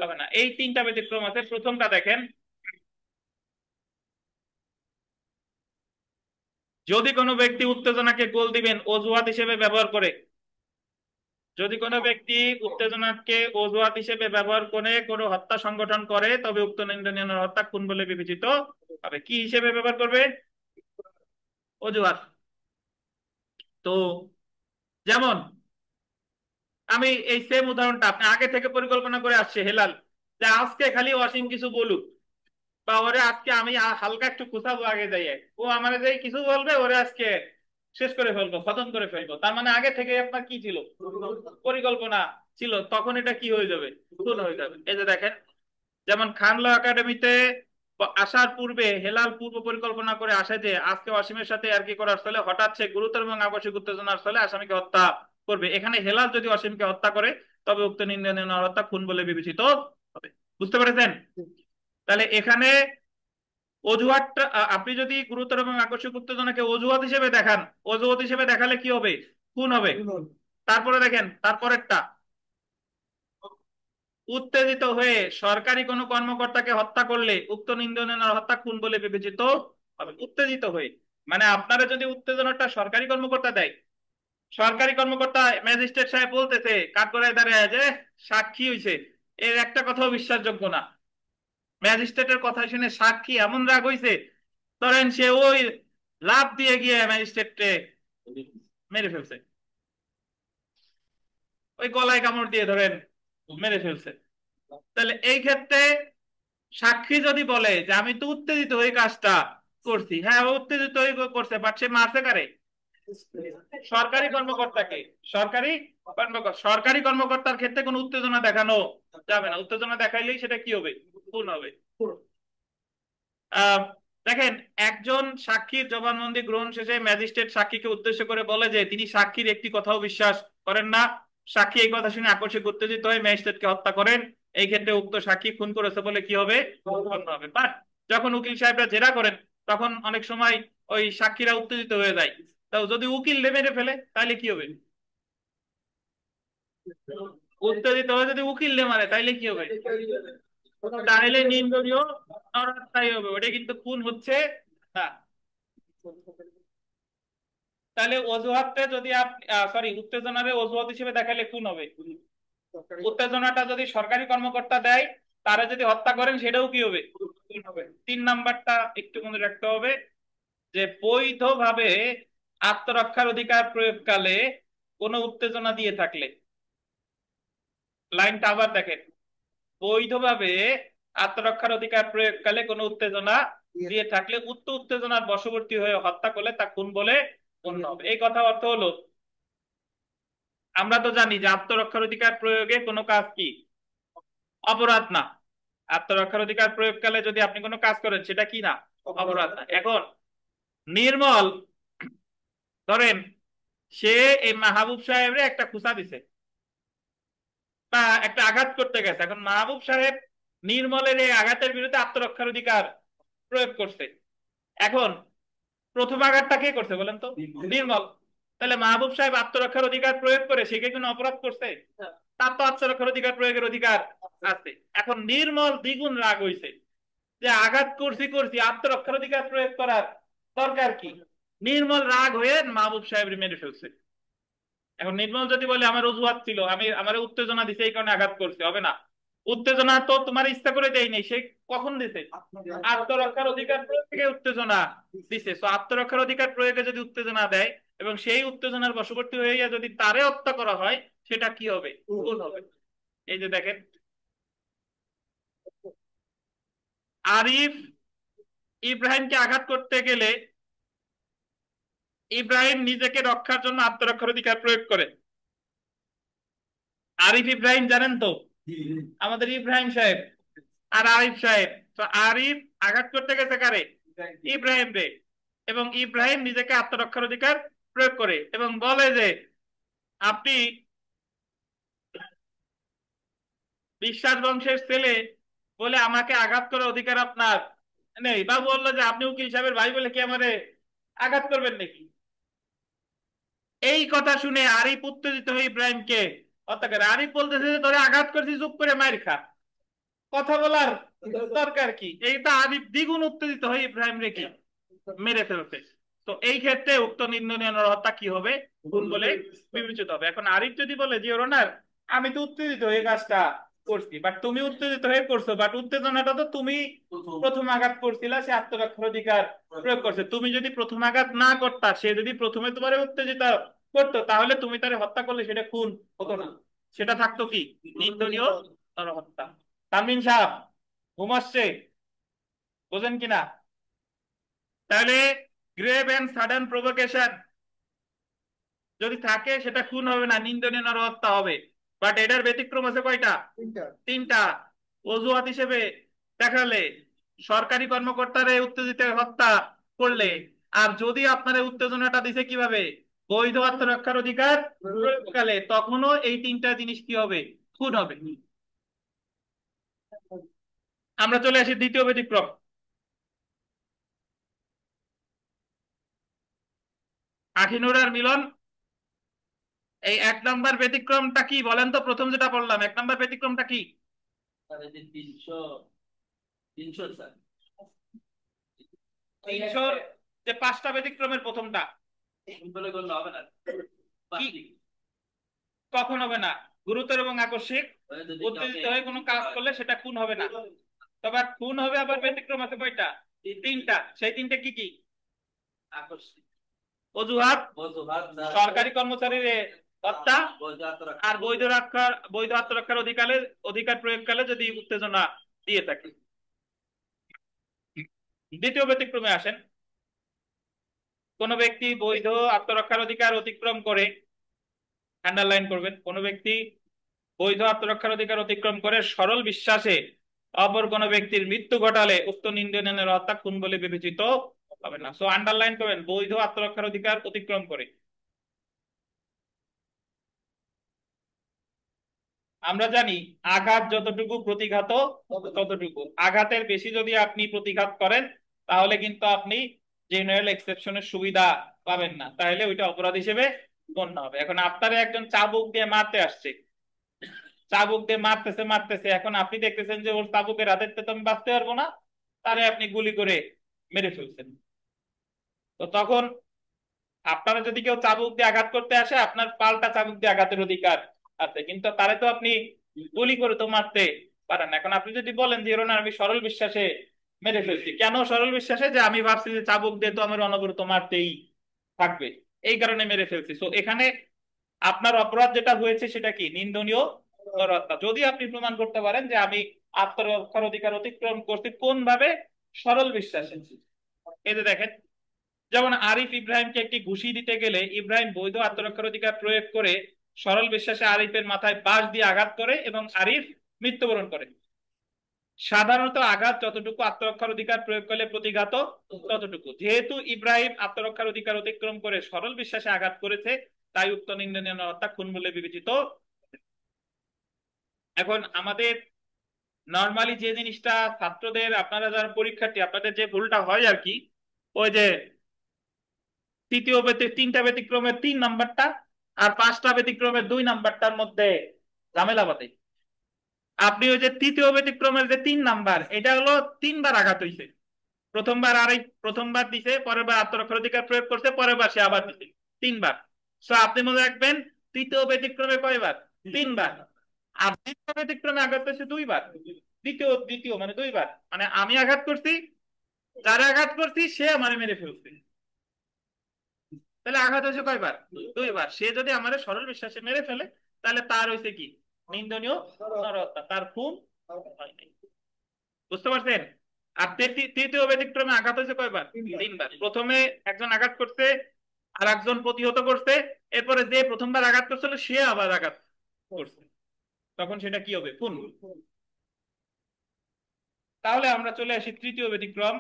হবে না। এই 3টা ব্যতিক্রম আছে। প্রথমটা দেখেন, যদি কোনো ব্যক্তি উত্তেজনাকে গোল দিবেন অজুহাত হিসেবে ব্যবহার করে, যদি কোনো ব্যক্তি উত্তেজনাকে অজুহাত হিসেবে ব্যবহার করে কোনো হত্যা সংগঠন করে তবে উক্ত নিন্দনীয় হত্যা খুন বলে বিবেচিত হবে। কি হিসেবে ব্যবহার করবে? অজুহাত। তো যেমন আমি এই সেম উদাহরণটা, আপনি আগে থেকে পরিকল্পনা করে আসছে হেলাল যে আজকে খালি অসীম কিছু বলুক, বা ওরে আজকে আমি হালকা একটু খুঁচাবো, আগে যাইয়ে ও আমার যে কিছু বলবে ওরে আজকে শেষ করে ফেলবো, খতম করে ফেলবো। তার মানে আগে থেকে আপনার কি ছিল, পরিকল্পনা ছিল। তখন এটা কি হয়ে যাবে, খুন হয়ে যাবে। এই যে দেখেন, যেমন খানলো একাডেমিতে আসার পূর্বে হেলাল পূর্ব পরিকল্পনা করে আসে যে আজকে অসীমের সাথে আর কি করার ফলে হঠাৎ সে গুরুতর এবং আকস্মিক উত্তেজনার ফলে আসামিকে হত্যা করবে। এখানে হেলাল যদি অসীমকে হত্যা করে তবে উক্ত নিন্দনীয় হত্যা খুন বলে বিবেচিত হবে। বুঝতে পেরেছেন? তাহলে এখানে অজুহাতটা আপনি যদি গুরুতর এবং আকস্মিক উত্তেজনাকে অজুহাত হিসেবে দেখান, অজুহাত হিসেবে দেখালে কি হবে, খুন হবে। তারপরে দেখেন তারপরেরটা, উত্তেজিত হয়ে সরকারি কোনো কর্মকর্তাকে হত্যা করলে উক্ত নিন্দনীয় হত্যা খুন বলে বিবেচিত হবে। উত্তেজিত হয়ে মানে আপনারা যদি উত্তেজনাটা সরকারি কর্মকর্তা দেয়, সরকারি কর্মকর্তা ম্যাজিস্ট্রেট সাহেব বলতেছে কাঠগড়ায় দাঁড়ায় যে সাক্ষী হইছে, এর একটা কথাও বিশ্বাসযোগ্য না। ম্যাজিস্ট্রেটের কথা শুনে সাক্ষী এমন রাগ হইছে, ধরেন সে ওই লাফ দিয়ে গিয়ে ম্যাজিস্ট্রেটকে মেরে ফেলছে, ওই গলায় কামড় দিয়ে ধরেন মেরে ফেলছে। তাহলে এই ক্ষেত্রে সাক্ষী যদি বলে যে আমি তো উত্তেজিত হয়ে কাজটা করছি, হ্যাঁ ও উত্তেজিত হয়ে করছে, বাট সে মারছে কারে? সরকারি কর্মকর্তাকে। সরকারি সরকারি কর্মকর্তার ক্ষেত্রে কোনো উত্তেজনা দেখানো যাবে না। উত্তেজনা দেখাইলেই সেটা কি হবে? খুন হবে। আহ দেখেন, একজন সাক্ষীর জবানবন্দি গ্রহণ শেষে ম্যাজিস্ট্রেট সাক্ষীকে উদ্দেশ্য করে বলে যে তিনি সাক্ষীর একটি কথাও বিশ্বাস করেন না। সাক্ষী এই কথা শুনে আকস্মিক উত্তেজিত হয়ে ম্যাজিস্ট্রেটকে হত্যা করেন। এই ক্ষেত্রে উক্ত সাক্ষী খুন করেছে বলে কি হবে? গণ্য হবে। বাট যখন উকিল সাহেবরা জেরা করেন, তখন অনেক সময় ওই সাক্ষীরা উত্তেজিত হয়ে যায়। তাও যদি উকিল মেরে ফেলে তাহলে কি হবে? উত্তেজিত হয়ে যদি উকিল মারে তাইলে কি হবে? তাহলে নিন্দনীয় নরহত্যাই হবে, ওটা কিন্তু খুন হচ্ছে না। তাহলে অজুহাতটা যদি আপনি সরি উত্তেজনারে অজুহাত হিসেবে দেখালে খুন হবে। উত্তেজনাটা যদি সরকারি কর্মকর্তা দেয়, তারা যদি হত্যা করেন, সেটাও কি হবে? খুন হবে। 3 নাম্বারটা একটু মনে রাখতে হবে, যে বৈধভাবে আত্মরক্ষার অধিকার প্রয়োগকালে কোনো উত্তেজনা দিয়ে থাকলে, লাইনটা আবার দেখেন, বৈধভাবে আত্মরক্ষার অধিকার প্রয়োগকালে কোনো উত্তেজনা দিয়ে থাকলে উক্ত উত্তেজনার বশবর্তী হয়ে হত্যা করলে তা খুন বলে গণ্য হবে। এই কথা অর্থ হলো, আমরা তো জানি যে আত্মরক্ষার অধিকার প্রয়োগে কোনো কাজ কি অপরাধ না। আত্মরক্ষার অধিকার প্রয়োগকালে যদি আপনি কোনো কাজ করেন, সেটা কি না? অপরাধ না। এখন নির্মল, ধরেন সে এই মাহবুব সাহেবরে একটা খুঁচা দিছে বা একটা আঘাত করতে গেছে। এখন মাহবুব সাহেব নির্মলের এই আঘাতের বিরুদ্ধে আত্মরক্ষার অধিকার প্রয়োগ করছে। এখন প্রথম আঘাতটা কে করছে বলেন তো? নির্মল। তাহলে মাহবুব সাহেব আত্মরক্ষার অধিকার প্রয়োগ করে সে কি কোনো অপরাধ করছে? তার তো আত্মরক্ষার অধিকার প্রয়োগের অধিকার আছে। এখন নির্মল দ্বিগুণ রাগ হইছে যে আঘাত করছি করছি, আত্মরক্ষার অধিকার প্রয়োগ করার দরকার কি? নির্মল রাগ হয়ে মাহবুব সাহেব মেরে ফেলছে। এখন নির্মল যদি বলে আমার অজুহাত ছিল, আমি আমার উত্তেজনা দিছে এই কারণে আঘাত করছে, হবে না। উত্তেজনা তো তোমার ইচ্ছা করে দেয় নাই, সে কখন দিছে? আত্মরক্ষার অধিকার প্রয়োগে উত্তেজনা দিছে। তো আত্মরক্ষার অধিকার প্রয়োগে যদি উত্তেজনা দেয় এবং সেই উত্তেজনার বশবর্তী হয়ে যদি তারে হত্যা করা হয়, সেটা কি হবে? খুন হবে। এই যে দেখেন, আরিফ ইব্রাহিমকে আঘাত করতে গেলে ইব্রাহিম নিজেকে রক্ষার জন্য আত্মরক্ষার অধিকার প্রয়োগ করে। আরিফ ইব্রাহিম জানেন তো, আমাদের ইব্রাহিম সাহেব আর আরিফ সাহেব। তো আরিফ আঘাত করতে গেছে কারে? ইব্রাহিম রে। এবং ইব্রাহিম নিজেকে আত্মরক্ষার অধিকার প্রয়োগ করে এবং বলে যে আপনি বিশ্বাস বংশের ছেলে বলে আমাকে আঘাত করার অধিকার আপনার নেই। বাবু বললো যে আপনি উকিল সাহেবের ভাই বলে কি আমারে আঘাত করবেন নাকি? এই কথা শুনে আরিফ উত্তেজিত হয়ে ইব্রাহিমকে হত্যা করে। আরিফ বলতেছে যে তোরে আঘাত করছি, চুপ করে মার খা, কথা বলার দরকার কি? এইটা আরিফ দ্বিগুণ উত্তেজিত হয়ে ইব্রাহিম রেখে মেরে ফেলছে। তো এই ক্ষেত্রে উক্ত নিন্দনীয় নরহত্যা কি হবে? খুন বলে বিবেচিত হবে। এখন আরিফ যদি বলে যে ওর ওনার আমি তো উত্তেজিত হয়ে কাজটা করছি, বাট তুমি উত্তেজিত হয়ে করছো, বাট উত্তেজনাটা তো তুমি প্রথম আঘাত করছিলা, সে আত্মরক্ষার অধিকার প্রয়োগ করছে। তুমি যদি প্রথম আঘাত না করতা, সে যদি প্রথমে তোমার উত্তেজিত করতো, তাহলে তুমি তারে হত্যা করলে সেটা খুন হতো না, সেটা থাকতো কি? নিন্দনীয় নরহত্যা। তানভীর সাহেব ঘুম আসছে, বোঝেন কিনা? তাহলে গ্রেভ এন্ড সাডেন প্রভোকেশন যদি থাকে, সেটা খুন হবে না, নিন্দনীয় নরহত্যা হবে। বাট এটার ব্যতিক্রম আছে কয়টা? তিনটা। অজুহাত হিসেবে দেখালে, সরকারি কর্মকর্তারে উত্তেজিত হত্যা করলে, আর যদি আপনার উত্তেজনাটা দিছে কিভাবে? বৈধ আত্মরক্ষার অধিকার প্রয়োগকালে, তখনও এই তিনটা জিনিস কি হবে? খুন হবে। আমরা চলে আসি দ্বিতীয় ব্যতিক্রম, আখিনুর আর মিলন। এই 1 নম্বর ব্যতিক্রমটা কি বলেন তো? প্রথম যেটা বললাম 1 নম্বর ব্যতিক্রমটা কি? স্যার এই যে 300 স্যার। 300 যে 5টা ব্যতিক্রমের প্রথমটা বলে করলে হবে না। কি? কখন হবে না? গুরুতর এবং আকস্মিক যদি উত্তেজিত হয়ে কোনো কাজ করলে সেটা খুন হবে না। তবে খুন হবে আবার ব্যতিক্রম আছে কয়টা? তিনটা। সেই তিনটা কি কি? আকস্মিক অজুহাত, অজুহাত, সরকারি কর্মচারীর হত্যা, বৈধ আত্মরক্ষা। আর বৈধ আত্মরক্ষার অধিকারে অধিকার প্রয়োগকালে যদি উত্তেজনা দিয়ে থাকে। দ্বিতীয় ব্যতিক্রমে আসেন, কোন ব্যক্তি বৈধ আত্মরক্ষার অধিকার অতিক্রম করে, আন্ডারলাইন করবেন, কোন ব্যক্তি বৈধ আত্মরক্ষার অধিকার অতিক্রম করে সরল বিশ্বাসে অপর কোন ব্যক্তির মৃত্যু ঘটালে উক্ত নিন্দনীয় হত্যা খুন বলে বিবেচিত হবে না। সো আন্ডারলাইন করবেন, বৈধ আত্মরক্ষার অধিকার অতিক্রম করে। আমরা জানি আঘাত যতটুকু প্রতিঘাত ততটুকু, আঘাতের বেশি যদি আপনি প্রতিঘাত করেন তাহলে কিন্তু আপনি জেনারেল এক্সেপশনের সুবিধা পাবেন না, তাহলে ওইটা অপরাধ হিসেবে গণ্য হবে। এখন আপনারে একজন চাবুক দিয়ে মারতে আসছে, চাবুক দিয়ে মারতেছে মারতেছে, এখন আপনি দেখতেছেন যে ওর চাবুকের হাতের তো আমি বাঁচতে পারবো না, তারে আপনি গুলি করে মেরে ফেলছেন। তো তখন আপনারা যদি কেউ চাবুক দিয়ে আঘাত করতে আসে, আপনার পাল্টা চাবুক দিয়ে আঘাতের অধিকার আছে, কিন্তু তারে তো আপনি গুলি করে তো মারতে পারেন না। এখন আপনি যদি বলেন যে এরকম আমি সরল বিশ্বাসে মেরে ফেলছি, কেন সরল বিশ্বাসে? যে আমি ভাবছি যে চাবুক দিয়ে তো আমার অনবরত মারতেই থাকবে, এই কারণে মেরে ফেলছি। তো এখানে আপনার অপরাধ যেটা হয়েছে সেটা কি? নিন্দনীয় নরহত্যা। যদি আপনি প্রমাণ করতে পারেন যে আমি আত্মরক্ষার অধিকার অতিক্রম করছি, কোন ভাবে? সরল বিশ্বাসে। এই যে দেখেন, যেমন আরিফ ইব্রাহিমকে একটি ঘুষি দিতে গেলে ইব্রাহিম বৈধ আত্মরক্ষার অধিকার প্রয়োগ করে সরল বিশ্বাসে আরিফের মাথায় বাঁশ দিয়ে আঘাত করে এবং আরিফ মৃত্যুবরণ করে। সাধারণত আঘাত যতটুকু আত্মরক্ষার অধিকার প্রয়োগ করলে প্রতিঘাত ততটুকু। যেহেতু ইব্রাহিম আত্মরক্ষার অধিকার অতিক্রম করে সরল বিশ্বাসে আঘাত করেছে, তাই উক্ত নিন্দনীয় হত্যা খুন বলে বিবেচিত। এখন আমাদের নর্মালি যে জিনিসটা ছাত্রদের, আপনারা যারা পরীক্ষার্থী, আপনাদের যে ভুলটা হয় আর কি, ওই যে তিনটা ব্যতিক্রমের 3 নাম্বারটা আর 5টা ব্যতিক্রমের 2 নাম্বারটার মধ্যে ঝামেলা বাঁধে। আপনি ওই যে তৃতীয় ব্যতিক্রমের যে 3 নাম্বার, এটা হলো 3বার আঘাত হইছে, প্রথমবার দিছে, পরের বার আত্মরক্ষার অধিকার প্রয়োগ করছে, পরের বার সে আবার দিছে, 3বার। সো আপনি মনে রাখবেন তৃতীয় ব্যতিক্রমে কয়বার? 3বার। আর দ্বিতীয় ব্যতিক্রমে আঘাত হয়েছে 2বার। দ্বিতীয় দ্বিতীয় মানে 2বার, মানে আমি আঘাত করছি, যারা আঘাত করছি সে আমার মেরে ফেলছে, তাহলে আঘাত হয়েছে কয়বার? 2বার। সে যদি আমার সরল বিশ্বাসে মেরে ফেলে তাহলে তার হয়েছে কি? নিন্দনীয় নরহত্যা, তার খুন হয় নাই। বুঝতে পারছেন? আর তৃতীয় ব্যতিক্রমে আঘাত হয়েছে কয়বার? 3বার। প্রথমে একজন আঘাত করছে, আর একজন প্রতিহত করছে, এরপরে যে প্রথমবার আঘাত করছিল সে আবার আঘাত করছে, তখন সেটা কি হবে? খুন। তাহলে আমরা চলে আসি তৃতীয় ব্যতিক্রম।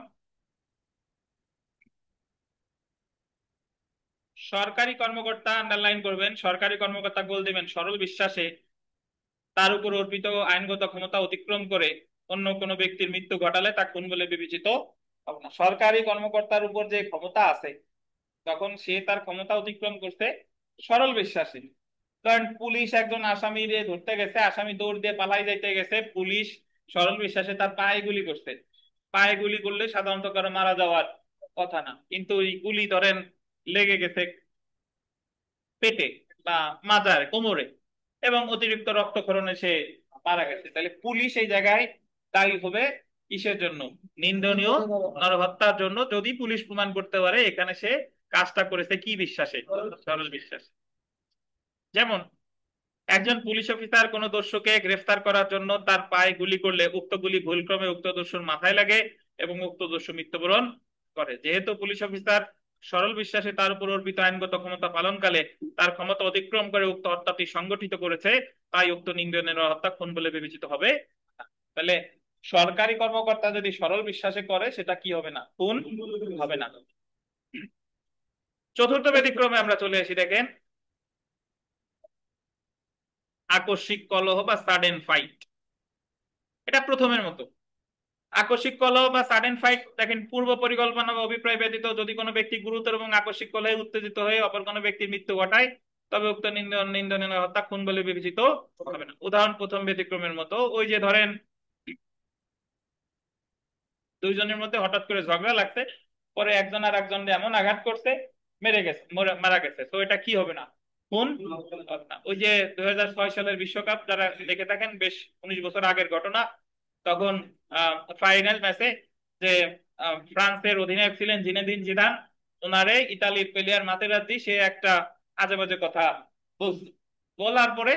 সরকারি কর্মকর্তা, আন্ডারলাইন করবেন, সরকারি কর্মকর্তা গোল দিবেন, সরল বিশ্বাসে তার উপর অর্পিত আইনগত ক্ষমতা অতিক্রম করে অন্য কোনো ব্যক্তির মৃত্যু ঘটালে তা খুন বলে বিবেচিত হবে না। সরকারি কর্মকর্তার উপর যে ক্ষমতা আছে, তখন সে তার ক্ষমতা অতিক্রম করছে সরল বিশ্বাসে। কারণ পুলিশ একজন আসামি ধরতে গেছে, আসামি দৌড় দিয়ে পালাই যাইতে গেছে, পুলিশ সরল বিশ্বাসে তার পায়ে গুলি করছে। পায়ে গুলি করলে সাধারণত কারো মারা যাওয়ার কথা না, কিন্তু এই গুলি ধরেন লেগে গেছে পেটে বা মাজার কোমরে, এবং অতিরিক্ত রক্তক্ষরণে সে মারা গেছে, তাহলে পুলিশ এই জায়গায় দায়ী হবে কিসের জন্য? নিন্দনীয় নরহত্যার জন্য, যদি পুলিশ প্রমাণ করতে পারে এখানে সে কাজটা করেছে কি বিশ্বাসে? সরল বিশ্বাস। যেমন একজন পুলিশ অফিসার কোন দস্যুকে গ্রেফতার করার জন্য তার পায়ে গুলি করলে উক্ত গুলি ভুলক্রমে উক্ত দস্যুর মাথায় লাগে এবং উক্ত দস্যু মৃত্যুবরণ করে। যেহেতু পুলিশ অফিসার সরল বিশ্বাসে তার উপর অর্পিত আইনগত ক্ষমতা পালনকালে তার ক্ষমতা অতিক্রম করে উক্ত হত্যাটি সংগঠিত করেছে, তাই উক্ত নিন্দনীয় হত্যা খুন বলে বিবেচিত হবে। তাহলে সরকারি কর্মকর্তা যদি সরল বিশ্বাসে করে সেটা কি হবে না? খুন হবে না। চতুর্থ ব্যতিক্রমে আমরা চলে আসি, দেখেন আকস্মিক কলহ বা সাডেন ফাইট। এটা প্রথমের মতো। আকস্মিক কলহ বা সাডেন ফাইট, দেখেন পূর্ব পরিকল্পনা বা অভিপ্রায় ব্যতীত যদি কোনো ব্যক্তি গুরুতর এবং আকস্মিক কলহে উত্তেজিত হয়ে অপর কোনো ব্যক্তির মৃত্যু ঘটায় তবে উক্ত নিন্দনীয় হত্যা খুন বলে বিবেচিত হবে না। উদাহরণ প্রথম ব্যতিক্রমের মতো, ওই যে ধরেন দুইজনের মধ্যে হঠাৎ করে ঝগড়া লাগছে, পরে একজন আর একজনকে এমন আঘাত করছে, মেরে গেছে, মারা গেছে, তো এটা কি হবে না? খুন হবে না। ওই যে 2006 সালের বিশ্বকাপ যারা দেখে থাকেন, বেশ 19 বছর আগের ঘটনা, তখন ফাইনাল ম্যাচে যে ফ্রান্সের অধিনায়ক ছিলেন জিনেদিন জিদান, ওনারে ইতালির প্লেয়ার মাতেরাজ্জি সে একটা আজে বাজে কথা বলছে, বলার পরে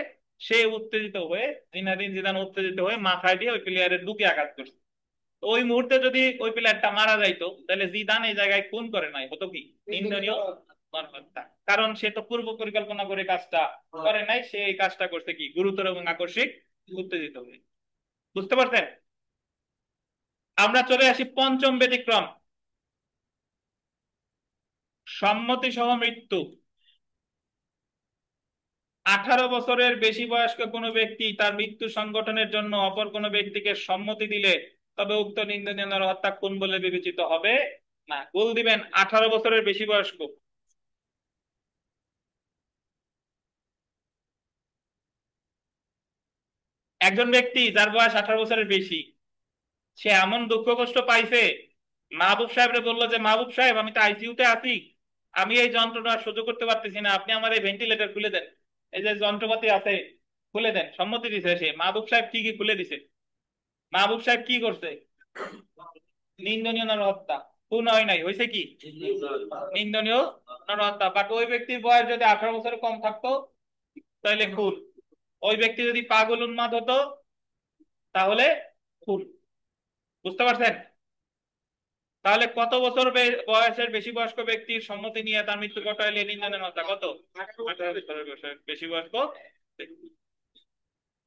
সে উত্তেজিত হয়ে, জিনেদিন জিদান উত্তেজিত হয়ে মাথায় দিয়ে ওই প্লেয়ারের বুকে আঘাত করছে। তো ওই মুহূর্তে যদি ওই প্লেয়ারটা মারা যাইতো তাহলে জিদান এই জায়গায় খুন করে নাই, হতো কি নিন্দনীয় গণহত্যা। কারণ সে তো পূর্ব পরিকল্পনা করে কাজটা করে নাই, সে এই কাজটা করছে কি গুরুতর এবং আকস্মিক উত্তেজিত হয়ে। বুঝতে পারছেন? আমরা চলে আসি পঞ্চম ব্যতিক্রম, সম্মতি সহ মৃত্যু। 18 বছরের বেশি বয়স্ক কোনো ব্যক্তি তার মৃত্যু সংগঠনের জন্য অপর কোনো ব্যক্তিকে সম্মতি দিলে তবে উক্ত নিন্দনীয় নরহত্যা খুন বলে বিবেচিত হবে না। গোল দিবেন 18 বছরের বেশি বয়স্ক। একজন ব্যক্তি যার বয়স 18 বছরের বেশি, সে এমন দুঃখ কষ্ট পাইছে, মাহবুব সাহেবরে বললো যে মাহবুব সাহেব আমি তো আইসিইউতে আছি, আমি এই যন্ত্রণা সহ্য করতে পারতেছি না, আপনি আমার এই ভেন্টিলেটর খুলে দেন, এই যে যন্ত্রপাতি আছে খুলে দেন। সম্মতি দিছে সে, মাহবুব সাহেব ঠিকই খুলে দিছে। মাহবুব সাহেব কি করছে? নিন্দনীয় নরহত্যা, খুন হয় নাই, হয়েছে কি নিন্দনীয় নরহত্যা। বাট ওই ব্যক্তির বয়স যদি 18 বছর কম থাকতো তাহলে খুন। ওই ব্যক্তি যদি পাগল উন্মাদ হতো তাহলে খুন। বুঝতে পারছেন? তাহলে কত বছর বয়সের বেশি বয়স্ক ব্যক্তির সম্মতি নিয়ে তার মৃত্যু ঘটাইলে নিন্দনের মাত্রা কত? 18 বছরের বেশি বয়স্ক ব্যক্তি।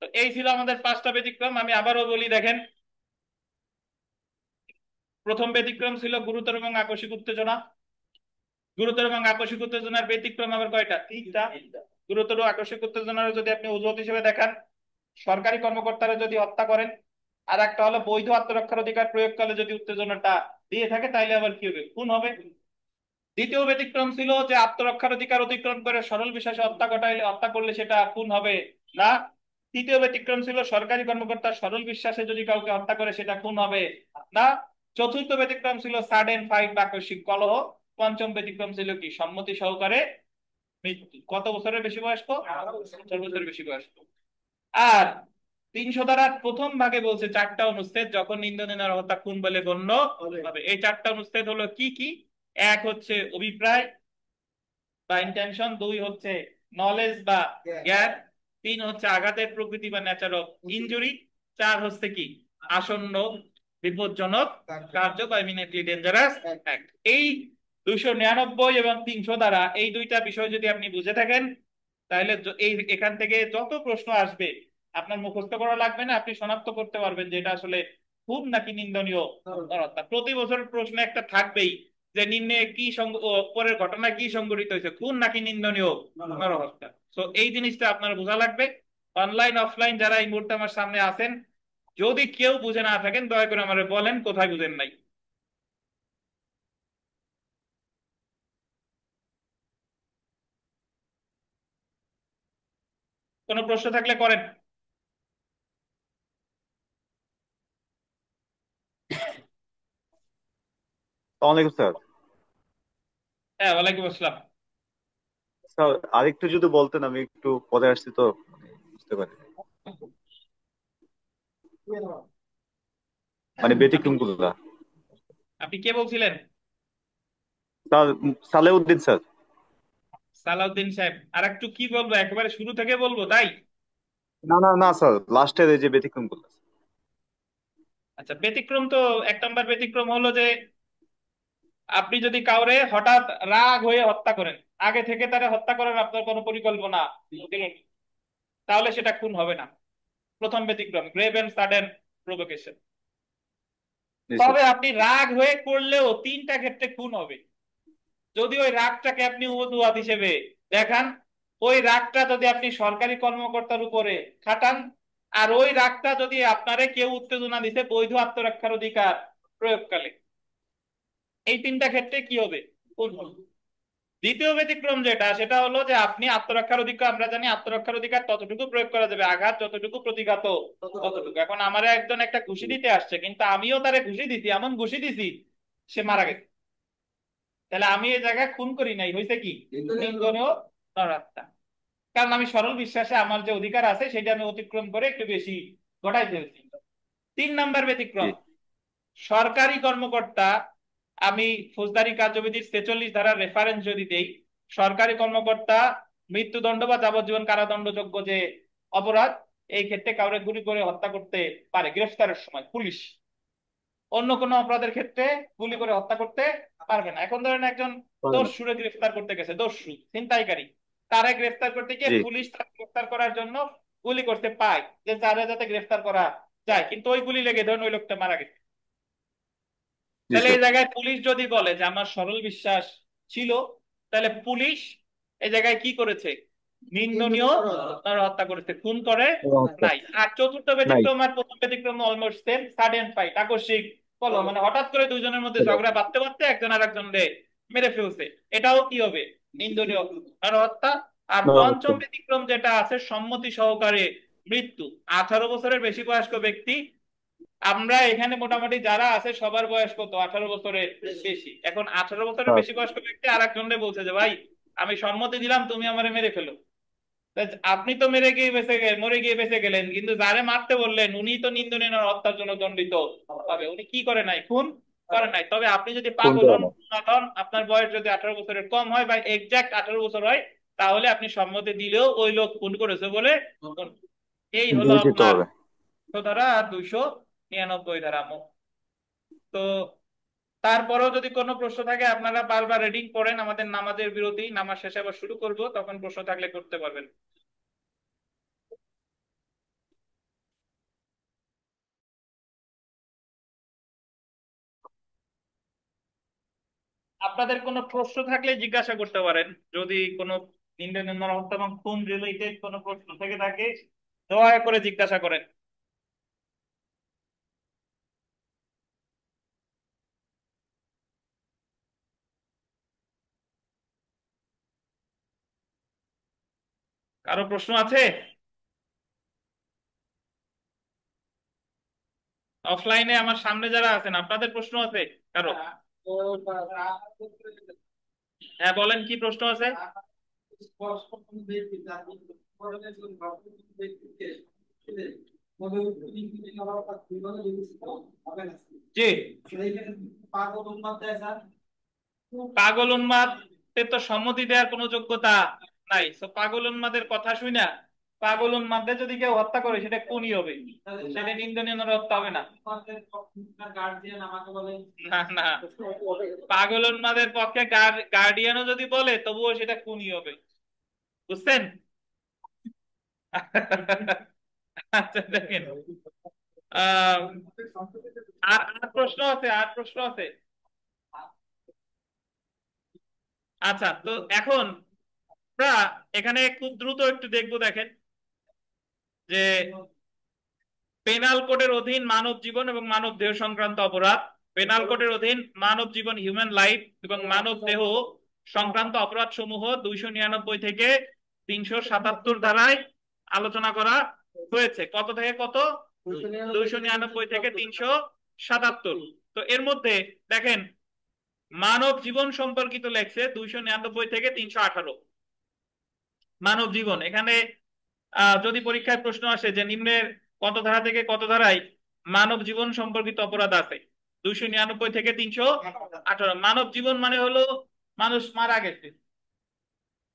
তো এই ছিল আমাদের 5টা ব্যতিক্রম। আমি আবারও বলি, দেখেন, প্রথম ব্যতিক্রম ছিল গুরুতর এবং আকস্মিক উত্তেজনা। গুরুতর এবং আকস্মিক উত্তেজনার ব্যতিক্রম আবার কয়টা? 3টা। গুরুতর ও আকস্মিক উত্তেজনার যদি আপনি অজুহাত হিসেবে দেখান, সরকারি কর্মকর্তারা যদি হত্যা করেন, আর একটা হলো বৈধ আত্মরক্ষার অধিকার প্রয়োগকালে যদি উত্তেজনাটা দিয়ে থাকে তাইলে আবার কি হবে? খুন হবে। দ্বিতীয় ব্যতিক্রম ছিল যে আত্মরক্ষার অধিকার অতিক্রম করে সরল বিশ্বাসে হত্যা করলে সেটা খুন হবে না। তৃতীয় ব্যতিক্রম ছিল সরকারি কর্মকর্তা সরল বিশ্বাসে যদি কাউকে হত্যা করে সেটা খুন হবে না। চতুর্থ ব্যতিক্রম ছিল সাডেন ফাইট বা আকস্মিক কলহ। পঞ্চম ব্যতিক্রম ছিল কি সম্মতি সহকারে মৃত্যু। কত বছরের বেশি বয়স্ক? 18 বছরের বেশি বয়স্ক। আর 300 ধারার প্রথম ভাগে বলছে 4টা অনুচ্ছেদ যখন নিন্দনীয় হত্যা খুন বলে গণ্য হবে। এই 4টা অনুচ্ছেদ হলো কি কি? এক হচ্ছে অভিপ্রায় বা ইন্টেনশন, 2 হচ্ছে নলেজ বা জ্ঞান, 3 হচ্ছে আঘাতের প্রকৃতি বা নেচার অফ ইনজুরি, 4 হচ্ছে কি আসন্ন বিপজ্জনক কার্য বা ইমিনেটলি ডেঞ্জারাস অ্যাক্ট। এই 299 এবং 300 দ্বারা এই দুইটা বিষয় যদি আপনি বুঝে থাকেন তাহলে এই এখান থেকে যত প্রশ্ন আসবে আপনার মুখস্থ করা লাগবে না, আপনি শনাক্ত করতে পারবেন যে এটা আসলে খুন নাকি নিন্দনীয় নরহত্যা। প্রতি বছর প্রশ্ন একটা থাকবেই যে নিম্নে কি পরের ঘটনা কি সংঘটিত হয়েছে, খুন নাকি নিন্দনীয় নরহত্যা। তো এই জিনিসটা আপনার বোঝা লাগবে। অনলাইন অফলাইন যারা এই মুহূর্তে আমার সামনে আছেন, যদি কেউ বুঝে না থাকেন দয়া করে আমারে বলেন কোথায় বুঝেন নাই। কোনো প্রশ্ন থাকলে করেন। আসসালামাইকুম স্যার। হ্যাঁ, ওয়ালাইকুম আসসালাম। স্যার আরেকটু যদি বলতেন, আমি একটু পরে আসছি তো, বুঝতে পারি মানে আপনি ব্যতিক্রম গুলা। আপনি কে বলছিলেন? Sir Salehuddin sir. সালাউদ্দিন সাহেব, আর একটু কি বলবো, একেবারে শুরু থেকে বলবো তাই? না না না স্যার, লাস্টের এই যে ব্যতিক্রম গুলা। আচ্ছা, ব্যতিক্রম তো 1 নম্বর ব্যতিক্রম হলো যে আপনি যদি কাউরে হঠাৎ রাগ হয়ে হত্যা করেন, আগে থেকে তারা হত্যা করার আপনার কোনো পরিকল্পনা ছিল না, তাহলে সেটা খুন হবে না। প্রথম ব্যতিক্রম গ্রেভ এন্ড সাডেন প্রভোকেশন। জি স্যার। তবে আপনি রাগ হয়ে করলেও 3টা ক্ষেত্রে খুন হবে। যদি ওই রাগটাকে আপনি অজুহাত হিসেবে দেখান, ওই রাগটা যদি আপনি সরকারি কর্মকর্তার উপরে খাটান, আর ওই রাগটা যদি আপনারে কেউ উত্তেজনা দিতে বৈধ আত্মরক্ষার অধিকার প্রয়োগকালে, এই 3টা ক্ষেত্রে কি হবে? খুন হবে। দ্বিতীয় ব্যতিক্রম যেটা, সেটা হলো যে আপনি আত্মরক্ষার অধিকার, আমরা জানি আত্মরক্ষার অধিকার ততটুকু প্রয়োগ করা যাবে, আঘাত যতটুকু প্রতিঘাত ততটুকু। এখন আমার একজন একটা ঘুষি দিতে আসছে, কিন্তু আমিও তারে ঘুষি দিছি, এমন ঘুষি দিছি সে মারা গেছে, তাহলে আমি এই জায়গায় খুন করি নাই, হয়েছে কি নিন্দনীয় নরহত্যা। কারণ আমি সরল বিশ্বাসে আমার যে অধিকার আছে সেটা আমি অতিক্রম করে একটু বেশি ঘটাই ফেলছি। 3 নাম্বার জি ব্যতিক্রম, সরকারি কর্মকর্তা, আমি ফৌজদারি কার্যবিধির 46 ধারার রেফারেন্স যদি দেই, সরকারি কর্মকর্তা মৃত্যুদণ্ড বা যাবজ্জীবন কারাদণ্ডযোগ্য যে অপরাধ, এই ক্ষেত্রে কাউরে গুলি করে হত্যা করতে পারে গ্রেফতারের সময় পুলিশ। অন্য কোনো অপরাধের ক্ষেত্রে গুলি করে হত্যা করতে পারবে না। এখন ধরেন একজন পারে না। দস্যুরে গ্রেফতার করতে গেছে, দস্যু ছিনতাইকারী, তারে গ্রেফতার করতে গিয়ে জি। পুলিশ তাকে গ্রেফতার করার জন্য গুলি করতে পায় যে তারে যাতে গ্রেফতার করা যায়, কিন্তু ওই গুলি লেগে ধরেন ওই লোকটা মারা গেছে। জি তাহলে স্যার। এই জায়গায় পুলিশ যদি বলে যে আমার সরল বিশ্বাস ছিল, তাহলে পুলিশ এই জায়গায় কি করেছে? নিন্দনীয় নিন্দনীয় নরহত্যা। হত্যা করেছে, খুন করে নরহত্যা। নাই। আর চতুর্থ নাই। ব্যতিক্রম আর প্রথম ব্যতিক্রম অলমোস্ট সেম, সাডেন ফাইট, আকস্মিক বলো, মানে হঠাৎ করে দুইজনের মধ্যে ঝগড়া বাঁধতে বাঁধতে একজন আর একজনকে মেরে ফেলছে, এটাও কি হবে? নিন্দনীয় নরহত্যা। আর নরহত্যা। পঞ্চম ব্যতিক্রম যেটা আছে, সম্মতি সহকারে মৃত্যু। 18 বছরের বেশি বয়স্ক ব্যক্তি, আমরা এখানে মোটামুটি যারা আছে সবার বয়স কত? 18 বছরের বেশি। এখন 18 বছরের স্যার। বেশি বয়স্ক ব্যক্তি আর একজনকে বলছে যে ভাই আমি সম্মতি দিলাম, তুমি আমারে মেরে ফেলো। তা আপনি তো মেরে গিয়ে বেঁচে গেলেন, মরে গিয়ে বেঁচে গেলেন, কিন্তু যারে মারতে বললেন উনি তো নিন্দনীয় হত্যার জন্য দণ্ডিত হবে। উনি কি করে নাই? খুন করে নাই। তবে আপনি যদি খুন পাগল করে হন, না। উন্মাদ হন, আপনার বয়স যদি 18 বছরের কম হয় বা এক্সাক্ট 18 বছর হয়, তাহলে আপনি সম্মতি দিলেও ওই লোক খুন করেছে বলে এই হলো বিবেচিত আপনার হবে। 100 ধারা আর 299 ধারা। তো তারপরেও যদি কোনো প্রশ্ন থাকে আপনারা বারবার রিডিং করেন, আমাদের নামাজের বিরতি, নামাজ শেষে আবার শুরু করব, তখন প্রশ্ন থাকলে করতে পারবেন। আপনাদের কোনো প্রশ্ন থাকলে জিজ্ঞাসা করতে পারেন, যদি কোনো ইন্ডিয়ান হত্যা এবং খুন রিলেটেড কোনো প্রশ্ন থেকে থাকে দয়া করে জিজ্ঞাসা করেন। কারো প্রশ্ন আছে? অফলাইনে আমার সামনে যারা আছেন, আপনাদের প্রশ্ন আছে কারো? হ্যাঁ বলেন, কি প্রশ্ন আছে? জি। পাগল উন্মাদ তো সম্মতি দেওয়ার কোনো যোগ্যতা নাই, তো পাগল উন্মাদের কথা শুই না পাগল উন্মাদদের যদি কেউ হত্যা করে সেটা খুনই হবে, সেটা নিন্দনীয় হত্যা হবে না। না না, পাগল উন্মাদের পক্ষে গার্ডিয়ানও যদি বলে তবুও সেটা খুনই হবে, বুঝছেন? আচ্ছা দেখেন, আহ আর আর প্রশ্ন আছে? আর প্রশ্ন আছে? আচ্ছা, তো এখন আমরা এখানে খুব দ্রুত একটু দেখবো, দেখেন যে পেনাল কোডের অধীন মানব জীবন এবং মানব দেহ সংক্রান্ত অপরাধ। পেনাল কোডের অধীন মানব জীবন, হিউম্যান লাইফ এবং মানব দেহ সংক্রান্ত অপরাধ সমূহ 299 থেকে 377 ধারায় আলোচনা করা হয়েছে। কত থেকে কত? 299 থেকে 377। তো এর মধ্যে দেখেন, মানব জীবন সম্পর্কিত লেখছে 299 থেকে 318। মানব জীবন এখানে যদি পরীক্ষায় প্রশ্ন আসে যে নিম্নের কত ধারা থেকে কত ধারায় মানব জীবন সম্পর্কিত অপরাধ আছে, 299 থেকে 318। মানব জীবন মানে হলো মানুষ মারা গেছে,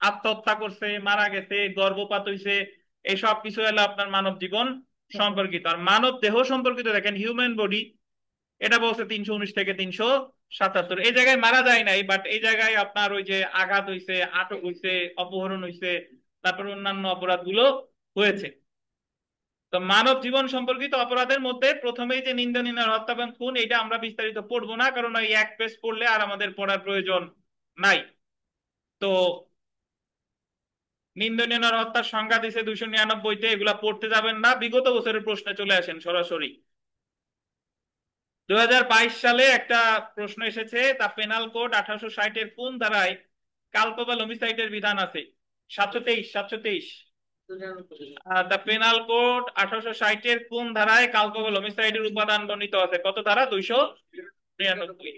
আত্মহত্যা করছে, মারা গেছে, গর্ভপাত হইছে, এইসব কিছু হলো আপনার মানব জীবন সম্পর্কিত। আর মানব দেহ সম্পর্কিত দেখেন হিউম্যান বডি, এটা বলছে 319 থেকে 377। এই জায়গায় মারা যায় নাই, বাট এই জায়গায় আপনার ওই যে আঘাত হইছে, আটক হইছে, অপহরণ হইছে, তারপর অন্যান্য অপরাধ গুলো হয়েছে। তো মানব জীবন সম্পর্কিত অপরাধের মধ্যে প্রথমেই যে নিন্দনীয় হত্যা এবং খুন, এটা আমরা বিস্তারিত পড়বো না, কারণ ওই এক পেজ পড়লে আর আমাদের পড়ার প্রয়োজন নাই। তো নিন্দনীয় হত্যার সংজ্ঞা দিছে 299-তে, এগুলা পড়তে যাবেন না, বিগত বছরের প্রশ্নে চলে আসেন সরাসরি। 2022 সালে একটা প্রশ্ন এসেছে, তা পেনাল কোড 1860-এর কোন ধারায় কালপেবল হোমিসাইডের বিধান আছে? 723, 723। দ্য পেনাল কোড 1860-এর কোন ধারায় কালপেবল হোমিসাইডের উপাদান বর্ণিত আছে? কত ধারা? 299।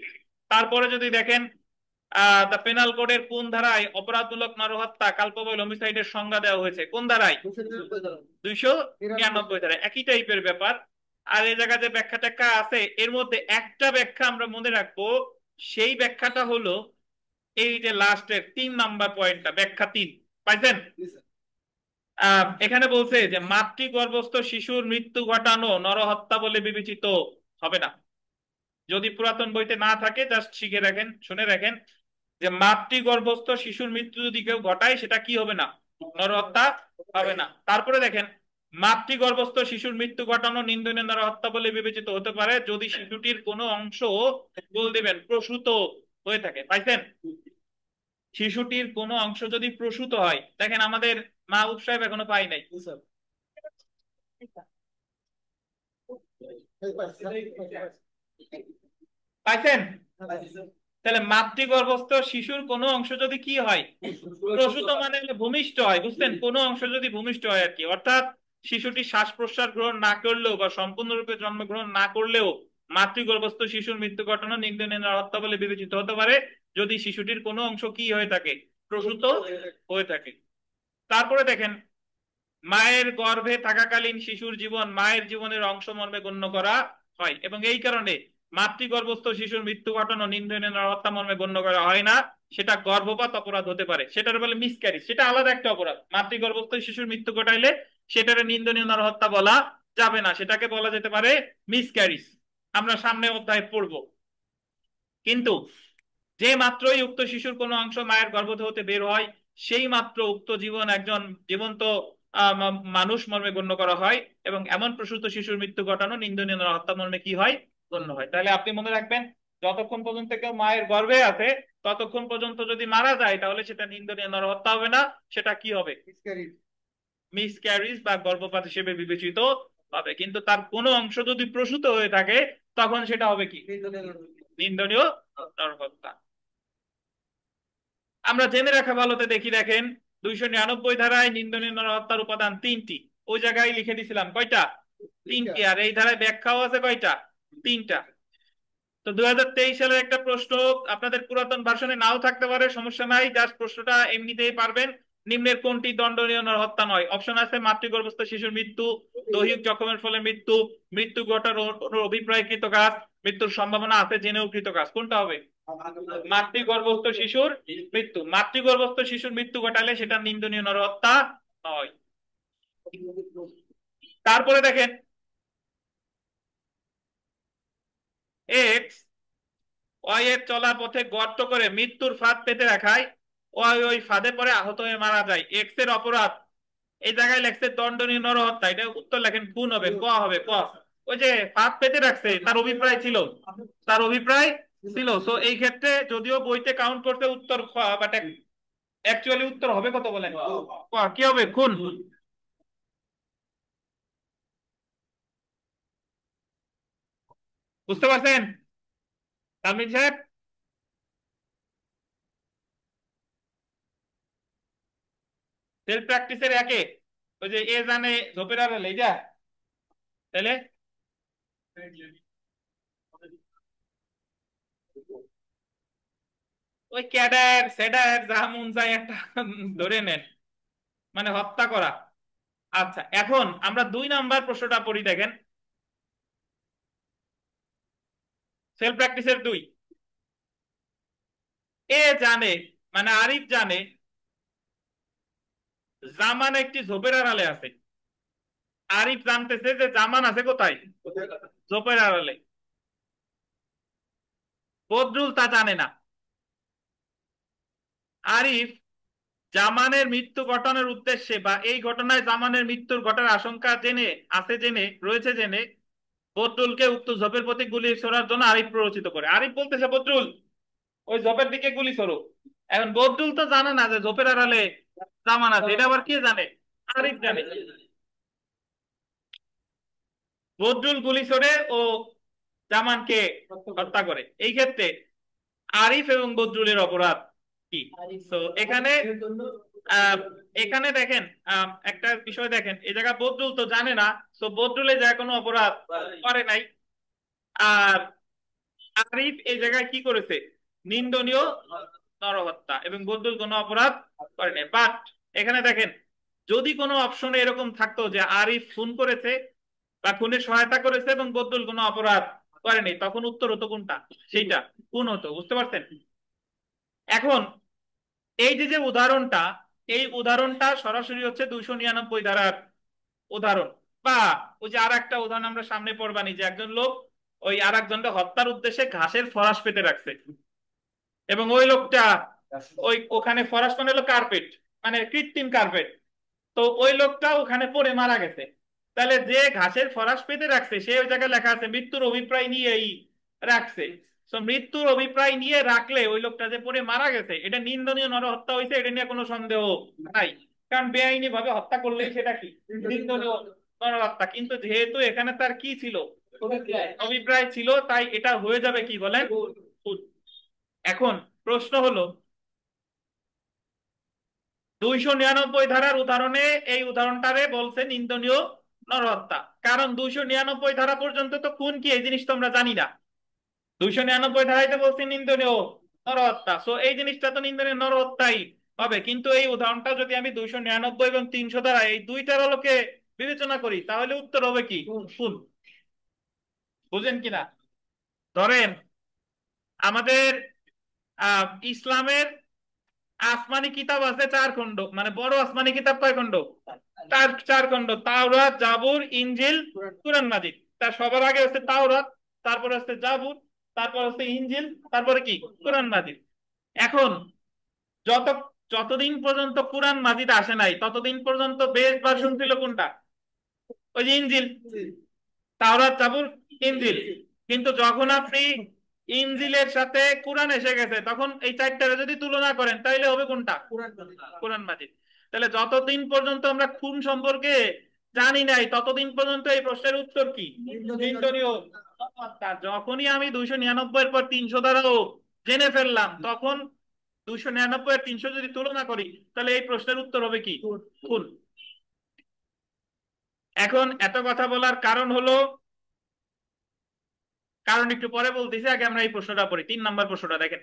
তারপরে যদি দেখেন দ্য পেনাল কোডের কোন ধারায় অপরাধমূলক নরহত্যা কালপেবল হোমিসাইডের সংজ্ঞা দেওয়া হয়েছে? কোন ধারায়? 299 ধারায়। একই টাইপের ব্যাপার। আর এই জায়গায় যে ব্যাখ্যা ট্যাখ্যা আছে, এর মধ্যে একটা ব্যাখ্যা আমরা মনে রাখবো, সেই ব্যাখ্যাটা হলো এই যে লাস্টের 3 নাম্বার পয়েন্টটা, ব্যাখ্যা 3 পাইছেন? এখানে বলছে যে মাতৃগর্ভস্থ শিশুর মৃত্যু ঘটানো নরহত্যা বলে বিবেচিত হবে না। যদি পুরাতন বইতে না থাকে জাস্ট শিখে রাখেন, শুনে রাখেন যে মাতৃগর্ভস্থ শিশুর মৃত্যু যদি কেউ ঘটায় সেটা কি হবে না, নরহত্যা হবে না। তারপরে দেখেন, মাতৃগর্ভস্থ শিশুর মৃত্যু ঘটানো নিন্দনীয় নরহত্যা বলে বিবেচিত হতে পারে যদি শিশুটির কোনো অংশ, বল দিবেন, প্রসূত হয়ে থাকে। পাইছেন? শিশুটির কোনো অংশ যদি প্রসূত হয়, দেখেন আমাদের মাহবুব সাহেব এখনো পাই নাই, জি স্যার। এই পাইছি, স্যার, পাইছেন? পাইছি, স্যার। তাহলে মাতৃগর্ভস্থ শিশুর কোনো অংশ যদি কি হয়, প্রসূত মানে হলো ভূমিষ্ঠ হয়, বুঝছেন? কোনো অংশ যদি ভূমিষ্ঠ হয় আর কি, অর্থাৎ শিশুটি শ্বাস প্রশ্বাস গ্রহণ না করলেও বা সম্পূর্ণরূপে জন্মগ্রহণ না করলেও মাতৃগর্ভস্থ শিশুর মৃত্যু ঘটানো নিন্দনীয় হত্যা বলে বিবেচিত হতে পারে যদি শিশুটির কোনো অংশ কি হয়ে থাকে, প্রসূত হয়ে থাকে। তারপরে দেখেন, মায়ের গর্ভে থাকাকালীন শিশুর জীবন মায়ের জীবনের অংশ মর্মে গণ্য করা হয় এবং এই কারণে মাতৃগর্ভস্থ শিশুর মৃত্যু ঘটানো নিন্দনীয় হত্যা মর্মে গণ্য করা হয় না। সেটা গর্ভপাত অপরাধ হতে পারে, সেটার বলে মিসক্যারেজ, সেটা আলাদা একটা অপরাধ। মাতৃগর্ভস্থ শিশুর মৃত্যু ঘটাইলে সেটার নিন্দনীয় নরহত্যা বলা যাবে না, সেটাকে বলা যেতে পারে মিসক্যারেজ। আমরা সামনে অধ্যায় পড়বো। কিন্তু যে মাত্রই উক্ত শিশুর কোনো অংশ মায়ের গর্ভ হতে বের হয় সেই মাত্র উক্ত জীবন একজন জীবন্ত মানুষ মর্মে গণ্য করা হয় এবং এমন প্রসূত শিশুর মৃত্যু ঘটানো নিন্দনীয় হত্যা মর্মে কি হয়, গণ্য হয়। তাহলে আপনি মনে রাখবেন, যতক্ষণ পর্যন্ত কেউ মায়ের গর্ভে আছে ততক্ষণ পর্যন্ত যদি মারা যায় তাহলে সেটা নিন্দনীয় নরহত্যা হবে না, সেটা কি হবে, মিসক্যারিজ বা গর্ভপাত হিসেবে বিবেচিত হবে। কিন্তু তার কোনো অংশ যদি প্রসূত হয়ে থাকে তখন সেটা হবে কি, নিন্দনীয় নরহত্যা। আমরা জেনে রাখা ভালোতে দেখি, দেখেন 299 ধারায় নিন্দনীয় নরহত্যার উপাদান 3টি, ওই জায়গায় লিখে দিছিলাম কয়টা, 3টি, আর এই ধারায় ব্যাখ্যাও আছে কয়টা, 3টা। তো 2023 সালের একটা প্রশ্ন আপনাদের পুরাতন ভার্সনে নাও থাকতে পারে, সমস্যা নাই, জাস্ট প্রশ্নটা এমনিতেই পারবেন। নিম্নের কোনটি দণ্ডনীয় নরহত্যা নয়? অপশন আছে মাতৃগর্ভস্থ শিশুর মৃত্যু, দৈহিক জখমের ফলে মৃত্যু, মৃত্যু ঘটার অভিপ্রায়কৃত কাজ, মৃত্যুর সম্ভাবনা আছে জেনেও কৃত কাজ। কোনটা হবে? মাতৃগর্ভস্থ শিশুর মৃত্যু। মাতৃগর্ভস্থ শিশুর মৃত্যু ঘটালে সেটা নিন্দনীয় নরহত্যা নয়। তারপরে দেখেন, এক্স ওয়াই এর চলার পথে গর্ত করে মৃত্যুর ফাঁদ পেতে রাখায় ওয়াই ওই ফাঁদে পরে আহত হয়ে মারা যায়। এক্স এর অপরাধ, এই জায়গায় লেখছে দণ্ডনীয় নরহত্যা, এটা উত্তর লেখেন কোন হবে, ক হবে, ক। ওই যে ফাঁদ পেতে রাখছে তার অভিপ্রায় ছিল, তার অভিপ্রায় ছিল। সো এই ক্ষেত্রে যদিও বইতে কাউন্ট করতে উত্তর বাট অ্যাকচুয়ালি উত্তর হবে কত বলেন, কি হবে, খুন। বুঝতে পারছেন তামিম সাহেব? সেলফ প্র্যাকটিসের একে, ওই যে এ জানে ঝোপের আড়ালে যা, তাহলে ওই ক্যাডার সেডার যা মন যায় একটা ধরে নেন, মানে হত্যা করা। আচ্ছা, এখন আমরা 2 নাম্বার প্রশ্নটা পড়ি, দেখেন সেলফ প্র্যাকটিসের 2। এ জানে, মানে আরিফ জানে জামান একটি ঝোপের আড়ালে আছে। আরিফ জানতেছে যে জামান আছে কোথায়, ঝোপের আড়ালে। বদরুল তা জানে না। আরিফ জামানের মৃত্যু ঘটানোর উদ্দেশ্যে বা এই ঘটনায় জামানের মৃত্যুর ঘটার আশঙ্কা জেনে আছে, জেনে রয়েছে, জেনে বদরুলকে উক্ত ঝোপের প্রতি গুলি ছোড়ার জন্য আরিফ প্ররোচিত করে। আরিফ বলতেছে বদরুল ওই ঝোপের দিকে গুলি ছোড়ো। এখন বদরুল তো জানে না যে ঝোপের আড়ালে জামান আছে, এটা আবার কে জানে, আরিফ জানে। বদরুল গুলি ছোড়ে ও জামানকে হত্যা করে। এই ক্ষেত্রে আরিফ এবং বদরুলের অপরাধ কি? তো এখানে আহ, এখানে দেখেন একটা বিষয় দেখেন, এই জায়গা বদরুল তো জানে না, তো বদরুলে যা কোনো অপরাধ করে নাই। আর আরিফ এই জায়গায় কি করেছে, নিন্দনীয় নরহত্যা, এবং বদরুল কোনো অপরাধ করে নাই। বাট এখানে দেখেন, যদি কোনো অপশনে এরকম থাকতো যে আরিফ খুন করেছে বা খুনের সহায়তা করেছে এবং বদরুল কোনো অপরাধ করেনি, তখন উত্তর হতো কোনটা, সেইটা খুন হতো। বুঝতে পারছেন? এখন এই যে যে উদাহরণটা, এই উদাহরণটা সরাসরি হচ্ছে 299 ধারার উদাহরণ। বা ওই যে আর একটা উদাহরণ আমরা সামনে পড়বানি, যে একজন লোক ওই আর একজনকে হত্যার উদ্দেশ্যে ঘাসের ফরাশ পেতে রাখছে, এবং ওই লোকটা ওই ওখানে ফরাশ মানে হলো কার্পেট, মানে কৃত্রিম কার্পেট, তো ওই লোকটা ওখানে পড়ে মারা গেছে। তাহলে যে ঘাসের ফরাশ পেতে রাখছে সে ওই জায়গায় লেখা আছে মৃত্যুর অভিপ্রায় নিয়েই রাখছে। তো মৃত্যুর অভিপ্রায় নিয়ে রাখলে ওই লোকটা যে পড়ে মারা গেছে এটা নিন্দনীয় নরহত্যা হয়েছে, এটা নিয়ে কোনো সন্দেহ নাই, কারণ বেআইনি ভাবে হত্যা করলেই সেটা কি নিন্দনীয় নরহত্যা। কিন্তু যেহেতু এখানে তার কি ছিল, অভিপ্রায় ছিল, তাই এটা হয়ে যাবে কি বলেন খুন। এখন প্রশ্ন হলো 299 ধারার উদাহরণে এই উদাহরণটারে বলছে নিন্দনীয় নরহত্যা, কারণ 299 ধারা পর্যন্ত তো খুন কি এই জিনিস তো আমরা জানি না। 299 ধারায় তো বলছে নিন্দনীয় নরহত্যা, সো এই জিনিসটা তো নিন্দনীয় নরহত্যাই হবে। কিন্তু এই উদাহরণটা যদি আমি 299 এবং 300 ধারা এই দুইটার আলোকে বিবেচনা করি তাহলে উত্তর হবে কি খুন। বুঝেন কিনা? ধরেন আমাদের ইসলামের আসমানি কিতাব আছে 4 খণ্ড, মানে বড় আসমানি কিতাব কয় খণ্ড? 4 খণ্ড, তাওরাত, জাবুর, ইনজিল, কুরআন মাজিদ। তার সবার আগে হচ্ছে তাওরাত, তারপরে হচ্ছে জাবুর, তারপর হচ্ছে ইনজিল, তারপরে কি কুরআন মাজিদ। এখন যত যতদিন পর্যন্ত কুরআন মাজিদ আসে নাই ততদিন পর্যন্ত বেস্ট ভার্সন ছিল কোনটা? ওই যে ইনজিল, তাওরাত, জাবুর, ইনজিল। কিন্তু যখন আপনি ইনজিলের সাথে কুরআন এসে গেছে তখন এই চারটারে যদি তুলনা করেন তাহলে হবে কোনটা? কুরআন মাজিদ। তাহলে যতদিন পর্যন্ত আমরা খুন সম্পর্কে জানি নাই ততদিন পর্যন্ত এই প্রশ্নের উত্তর কি নিন্দনীয়। তার যখনই আমি 299 এর পর 300 দ্বারাও জেনে ফেললাম তখন 299 আর 300 যদি তুলনা করি তাহলে এই প্রশ্নের উত্তর হবে কি খুন। এখন এত কথা বলার কারণ হলো, কারণ একটু পরে বলতেছি, আগে আমরা এই প্রশ্নটা পড়ি। 3 নম্বর প্রশ্নটা দেখেন,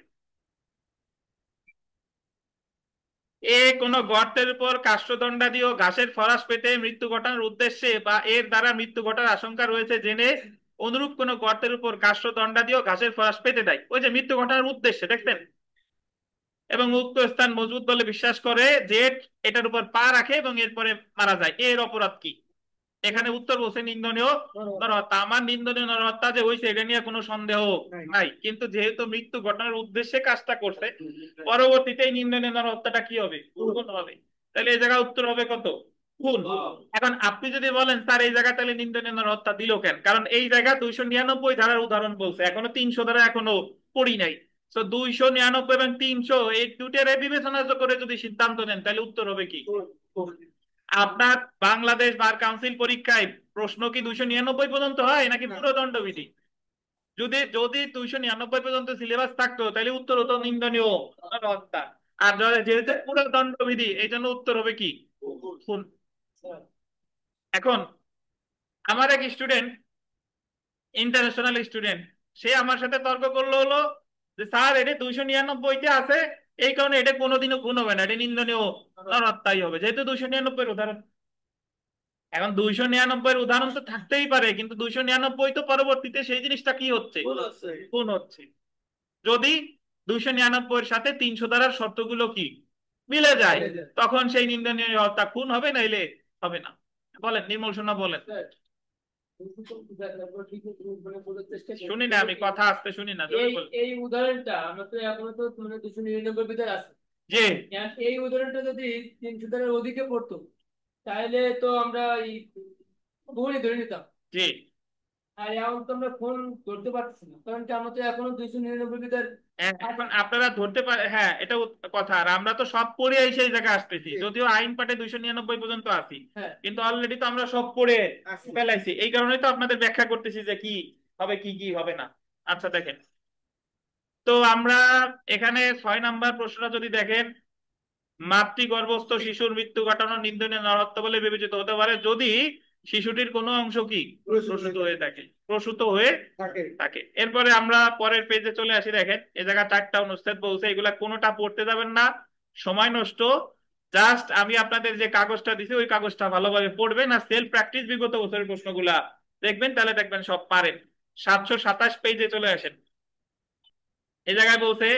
কোন গর্তের উপর কাষ্ঠদণ্ডাদি ও ঘাসের ফরাশ পেতে মৃত্যু ঘটানোর উদ্দেশ্যে বা এর দ্বারা মৃত্যু ঘটার আশঙ্কা রয়েছে জেনে অনুরূপ কোন গর্তের উপর কাষ্ঠদণ্ডাদি ও ঘাসের ফরাশ পেতে দেয়, ওই যে মৃত্যু ঘটানোর উদ্দেশ্যে দেখছেন, এবং উক্ত স্থান মজবুত বলে বিশ্বাস করে যে এটার উপর পা রাখে এবং এরপরে মারা যায়, এর অপরাধ কি? এখানে উত্তর বলছে নিন্দনীয় নরহত্যা। আমার নিন্দনীয় নরহত্যা যে হয়েছে এটা নিয়ে কোনো সন্দেহ নাই, কিন্তু যেহেতু মৃত্যু ঘটানোর উদ্দেশ্যে কাজটা করছে পরবর্তীতে এই নিন্দনীয় নরহত্যাটা কি হবে? খুন হবে। তাহলে এই জায়গায় উত্তর হবে কত? খুন। এখন আপনি যদি বলেন স্যার এই জায়গা তাহলে নিন্দনীয় নরহত্যা দিল কেন, কারণ এই জায়গা 299 ধারার উদাহরণ বলছে, এখনো 300 ধারা এখনো পড়ি নাই। তো 299 এবং 300 এই দুটের বিবেচনা করে যদি সিদ্ধান্ত নেন তাহলে উত্তর হবে কি? আপনার বাংলাদেশ বার কাউন্সিল পরীক্ষায় প্রশ্ন কি 299 পর্যন্ত হয় নাকি পুরো দণ্ডবিধি? যদি যদি 299 পর্যন্ত সিলেবাস থাকতো তাহলে উত্তর হতো নিন্দনীয় হত্যা। আর যেহেতু পুরো দণ্ডবিধি এই জন্য উত্তর হবে কি খুন। এখন আমার এক স্টুডেন্ট, ইন্টারন্যাশনাল স্টুডেন্ট, সে আমার সাথে তর্ক করলো হলো যে স্যার এটা 299-তে আছে, এই কারণে এটা কোনোদিনও খুন হবে না, এটা নিন্দনীয় হত্যাই হবে, যেহেতু 299 উদাহরণ। এখন 299 উদাহরণ তো থাকতেই পারে, কিন্তু 299 তো পরবর্তীতে সেই জিনিসটা কি হচ্ছে খুন হচ্ছে। যদি 299 সাথে 300 ধারার শর্তগুলো কি মিলে যায় তখন সেই নিন্দনীয় হত্যা খুন হবে, নাইলে হবে না। বলেন নির্মল সোনা, বলেন। শুনি না, আমি কথা আসতে শুনি না, জোরে এই বলেন। এই উদাহরণটা আমরা তো এখনো তো মানে 299 ভিতরে আছে। জি, এখন এই উদাহরণটা যদি 300 টাকার অধিকে পড়তো তাহলে তো আমরা এই ভুলই ধরে নিতাম। জি। আর এখন তো আমরা ফোন ধরতে পারছি না, কারণ কি আমরা তো এখনো 299 ভিতরে। এখন আপনারা ধরতে পারে, হ্যাঁ এটা কথা। আর আমরা তো সব পড়ে সেই জায়গায় আসতেছি, যদিও আইন পাঠে 299 পর্যন্ত আছি, হ্যাঁ, কিন্তু অলরেডি তো আমরা সব পড়ে ফেলাইছি। এই কারণেই তো আপনাদের ব্যাখ্যা করতেছি যে কি হবে কি কি হবে না। আচ্ছা দেখেন, তো আমরা এখানে 6 নম্বর প্রশ্নটা যদি দেখেন, মাতৃগর্ভস্থ শিশুর মৃত্যু ঘটানো নিন্দনীয় নরহত্যা বলে বিবেচিত হতে পারে যদি শিশুটির কোনো অংশ কি প্রসূত হয়ে থাকে। এরপরে আমরা পরের পেজে চলে আসি। দেখেন এই জায়গা 4টা অনুচ্ছেদ বলছে, এগুলা কোনোটা পড়তে যাবেন না, সময় নষ্ট। জাস্ট আমি আপনাদের যে কাগজটা দিছি ওই কাগজটা ভালোভাবে পড়বেন আর সেলফ প্র্যাকটিস বিগত বছরের প্রশ্নগুলা দেখবেন, তাহলে দেখবেন সব পারেন। 727 পেজে চলে আসেন। এই জায়গায় বলছে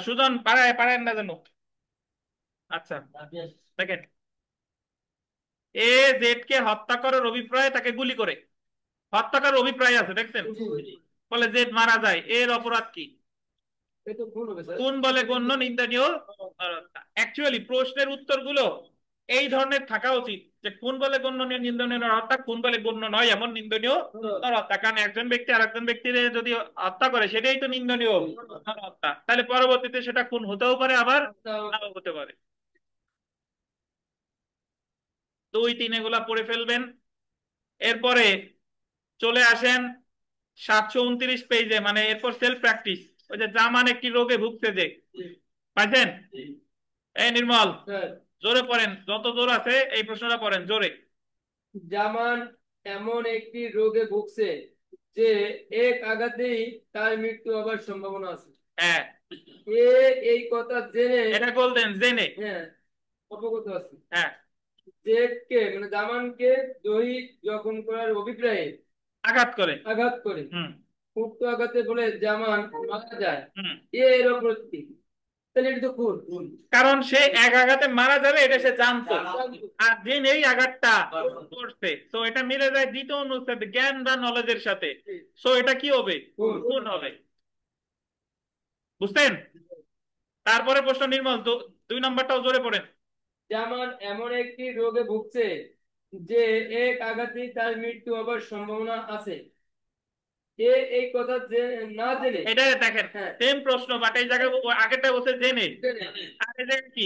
সুজন পারেন না জানো? আচ্ছা দেখেন, এ জেড কে হত্যা করার অভিপ্রায়ে তাকে গুলি করে, হত্যাকার অভিপ্রায় আছে, দেখছেন? জি। বলে যে মারা যায়, এর অপরাধ কি? এই তো ভুল হবে স্যার। কোন বলে গণ্য নিন্দনীয় নরহত্যা। অ্যাকচুয়ালি প্রশ্নের উত্তরগুলো এই ধরনের থাকা উচিত যে কোন বলে গণ্য নিন্দনীয় নরহত্যা, কোন বলে গণ্য নয় এমন নিন্দনীয় নরহত্যা। কারণ একজন ব্যক্তি আরেকজন ব্যক্তির যদি হত্যা করে সেটাই তো নিন্দনীয় নরহত্যা, তাহলে পরবর্তীতে সেটা খুন হতেও পারে, আবার নাও হতে পারে। 2, 3 এগুলা পড়ে ফেলবেন। এরপরে চলে আসেন 729 পেজে, মানে এরপর সেলফ প্র্যাকটিস। ওই যে জামান একটি রোগে ভুগছে যে, পাইছেন? এই নির্মল, স্যার, জোরে পড়েন, যত জোর আছে এই প্রশ্নটা পড়েন জোরে। জামান এমন একটি রোগে ভুগছে যে এক আঘাতেই তার মৃত্যু হবার সম্ভাবনা আছে। হ্যাঁ, এ এই কথা জেনে, এটা বলতেন জেনে। হ্যাঁ, অবগত আছে হ্যাঁ, যে কে মানে জামানকে দৈহিক জখম করার অভিপ্রায়ে আঘাত করে। আঘাত করে। হুম উক্ত আঘাতে বলে জামান মারা যায়, হুম। এর অপরাধ কি? তাহলে এটা তো খুন। কারণ সে এক আঘাতে মারা যাবে এটা সে জানতো, আর জেনে এই আঘাতটা করছে, তো এটা মিলে যায় দ্বিতীয় অনুচ্ছেদ জ্ঞান বা নলেজের সাথে। সো এটা কি হবে? খুন হবে। বুঝছেন? তারপরে প্রশ্ন নির্মল, 2 নম্বরটাও জোরে পড়েন। জামান এমন একটি রোগে ভুগছে যে এক আঘাতেই তার মৃত্যু হবার সম্ভাবনা আছে। এ এই কথা না জেনে, এটা দেখেন হ্যাঁ, সেম প্রশ্ন, বাট এই জায়গায় আগেরটা বলছে জেনে, আর এই জায়গায় কি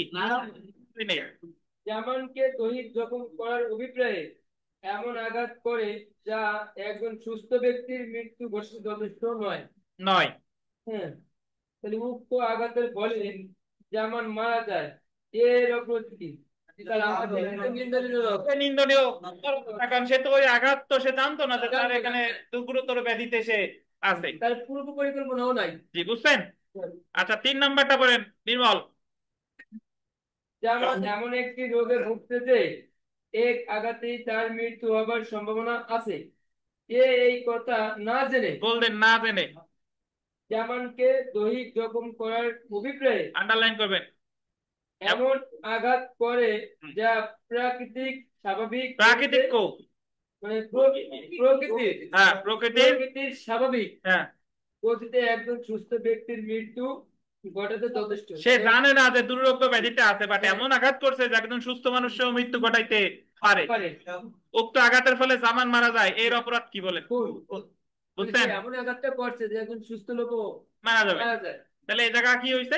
জেনে। জামানকে দৈহিক জখম করার অভিপ্রায়ে এমন আঘাত করে যা একজন সুস্থ ব্যক্তির মৃত্যু ঘটাতে যথেষ্ট নয়। নয়। হ্যাঁ, তাহলে উক্ত আঘাতের ফলে জামান মারা যায়, এর অপরাধ কি? তাহলে আমাদের এটা নিন্দনীয় এটা নিন্দনীয়, কারণ সে তো ওই আঘাত তো সে জানতো না যে তার এখানে গুরুতর ব্যাধিতে সে আছে। তার পূর্ব পরিকল্পনাও নাই। জি, বুঝছেন? আচ্ছা, 3 নাম্বারটা বলেন নির্মল। জামান এমন একটি রোগে ভুগছে যে এক আঘাতেই তার মৃত্যু হবার সম্ভাবনা আছে। এ এই কথা না জেনে, বললেন না জেনে, জামানকে দৈহিক জখম করার অভিপ্রায়ে আন্ডারলাইন করবেন। এমন আঘাত করে যা প্রাকৃতিক স্বাভাবিক প্রাকৃতিক কো, মানে প্রকৃতির, হ্যাঁ প্রকৃতির, প্রকৃতির স্বাভাবিক হ্যাঁ। গতিতে একজন সুস্থ ব্যক্তির মৃত্যু ঘটাতে যথেষ্ট। সে জানে না যে দুর্রোগ্য ব্যাধিটা আছে, বাট এমন আঘাত করছে যে একজন সুস্থ মানুষের মৃত্যু ঘটাইতে পারে। উক্ত আঘাতের ফলে জামান মারা যায়, এর অপরাধ কি বলে? বুঝছেন? এমন আঘাতটা করছে যে একজন সুস্থ লোক মারা যাবে, মারা যায়। তাহলে এই জায়গা কি হয়েছে?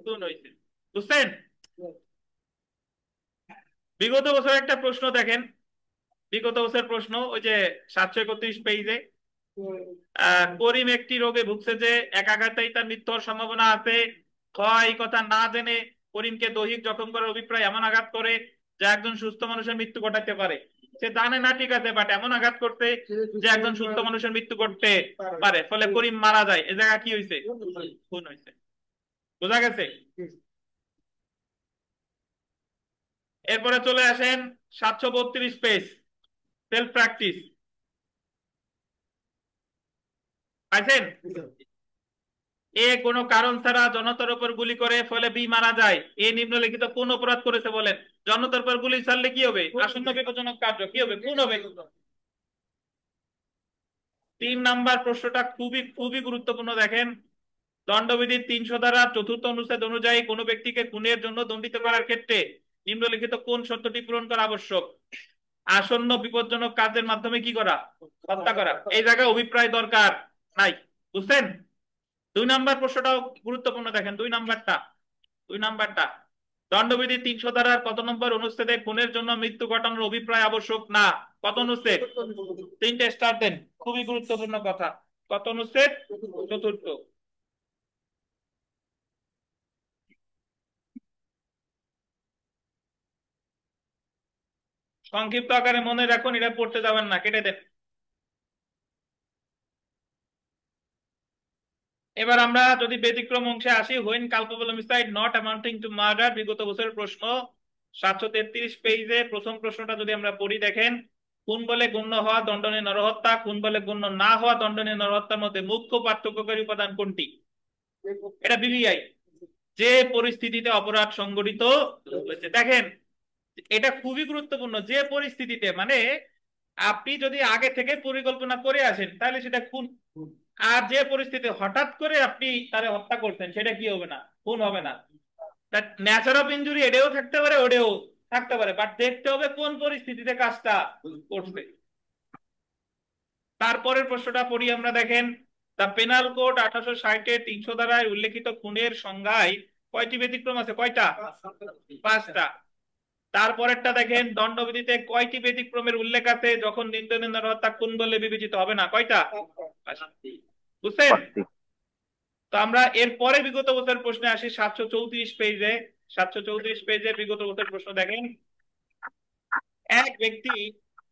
খুন হয়েছে। বুঝছেন? বিগত বছর একটা প্রশ্ন দেখেন, বিগত বছর প্রশ্ন ওই যে 731 পেজে, করিম একটি রোগে ভুগছে যে এক আঘাতেই তার মৃত্যু হওয়ার সম্ভাবনা আছে। এই কথা না জেনে করিমকে দৈহিক জখম করার অভিপ্রায় এমন আঘাত করে যা একজন সুস্থ মানুষের মৃত্যু ঘটাতে পারে। সে জানে না ঠিক আছে, বাট এমন আঘাত করতে যে একজন সুস্থ মানুষের মৃত্যু করতে পারে, ফলে করিম মারা যায়। এ জায়গা কি হয়েছে? খুন হয়েছে। বোঝা গেছে? এরপরে চলে আসেন 732 পেজ, সেলফ প্র্যাকটিস। পাইছেন? এ কোনো কারণ ছাড়া জনতার উপর গুলি করে ফলে বি মারা যায়, এ নিম্নলিখিত কোন অপরাধ করেছে বলেন? জনতার উপর গুলি ছাড়লে কি হবে? আসন্ন বিপজ্জনক কার্য, কি হবে? খুন হবে। 3 নাম্বার প্রশ্নটা খুবই খুবই গুরুত্বপূর্ণ, দেখেন। দণ্ডবিধির 300 ধারা 4th অনুচ্ছেদ অনুযায়ী কোনো ব্যক্তিকে খুনের জন্য দণ্ডিত করার ক্ষেত্রে নিম্নলিখিত কোন শর্তটি পূরণ করা আবশ্যক? আসন্ন বিপজ্জনক কাজের মাধ্যমে কি করা? হত্যা করা। এই জায়গায় অভিপ্রায় দরকার নাই। বুঝছেন? 2 নাম্বার প্রশ্নটাও গুরুত্বপূর্ণ, দেখেন 2 নাম্বারটা। দণ্ডবিধি 300 ধারার কত নম্বর অনুচ্ছেদে খুনের জন্য মৃত্যু ঘটানোর অভিপ্রায় আবশ্যক না? কত অনুচ্ছেদ? 3টে স্টার দেন, খুবই গুরুত্বপূর্ণ কথা। কত অনুচ্ছেদ? 4th। সংক্ষিপ্ত আকারে মনে রাখুন, এটা পড়তে যাবেন না, কেটে দেন। এবার আমরা যদি ব্যতিক্রম অংশে আসি, when culpable homicide not amounting to murder, বিগত বছরের প্রশ্ন 733 পেজে প্রথম প্রশ্নটা যদি আমরা পড়ি, দেখেন। খুন বলে গণ্য হওয়া দণ্ডনীয় নরহত্যা, খুন বলে গণ্য না হওয়া দণ্ডনীয় নরহত্যার মধ্যে মুখ্য পার্থক্যকারী উপাদান কোনটি? এটা বিবিআই। যে পরিস্থিতিতে অপরাধ সংঘটিত হয়েছে, দেখেন এটা খুবই গুরুত্বপূর্ণ। যে পরিস্থিতিতে, মানে আপনি যদি আগে থেকে পরিকল্পনা করে আসেন তাহলে সেটা খুন। আর যে পরিস্থিতি হঠাৎ করে আপনি তারে হত্যা করছেন সেটা কি হবে না, খুন হবে না। নেচার অফ ইনজুরি এটাও থাকতে পারে, ওটাও থাকতে পারে, বাট দেখতে হবে কোন পরিস্থিতিতে কাজটা করছে। তারপরের প্রশ্নটা পড়ি আমরা, দেখেন দ্য পেনাল কোড 1860-এর 300 ধারায় উল্লেখিত খুনের সংজ্ঞায় কয়টি ব্যতিক্রম আছে? কয়টা? 5টা। তারপরেরটা দেখেন, দণ্ডবিধিতে কয়টি ব্যতিক্রমের উল্লেখ আছে যখন নিন্দনীয় নরহত্যা খুন বলে বিবেচিত হবে না? কয়টা? 5টি। বুঝছেন? 5টি। তো আমরা এরপরে বিগত বছরের প্রশ্নে আসি 734 পেজে। 734 পেজের বিগত বছরের প্রশ্ন দেখেন, এক ব্যক্তি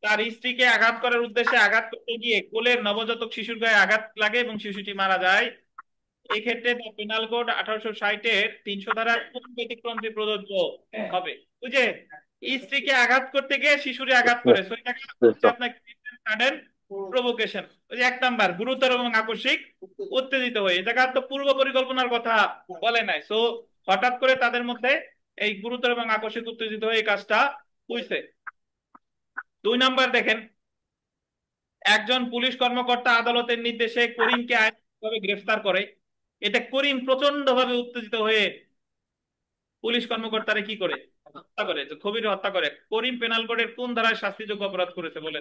তার স্ত্রীকে আঘাত করার উদ্দেশ্যে আঘাত করতে গিয়ে কোলের নবজাতক শিশুর গায়ে আঘাত লাগে এবং শিশুটি মারা যায়। এই ক্ষেত্রে পেনাল কোড 1860-এর 300 ধারার কোন ব্যতিক্রমটি প্রযোজ্য হবে? বুঝে, স্ত্রীকে আঘাত করতে গিয়ে শিশুরে আঘাত করে, so এটাকে হচ্ছে আপনার সাডেন প্রভোকেশন। ওই যে 1 নাম্বার, গুরুতর এবং আকস্মিক উত্তেজিত হয়ে। এই জায়গা তো পূর্ব পরিকল্পনার কথা বলে নাই, সো হঠাৎ করে তাদের মধ্যে এই গুরুতর এবং আকস্মিক উত্তেজিত হয়ে এই কাজটা হইছে। 2 নাম্বার দেখেন, একজন পুলিশ কর্মকর্তা আদালতের নির্দেশে করিমকে আইনগতভাবে গ্রেফতার করে। এটা করিম প্রচন্ড ভাবে উত্তেজিত হয়ে পুলিশ কর্মকর্তারে কি করে? হত্যা করে, খবির হত্যা করে। করিম পেনাল কোডের কোন ধারায় শাস্তিযোগ্য অপরাধ করেছে বলে?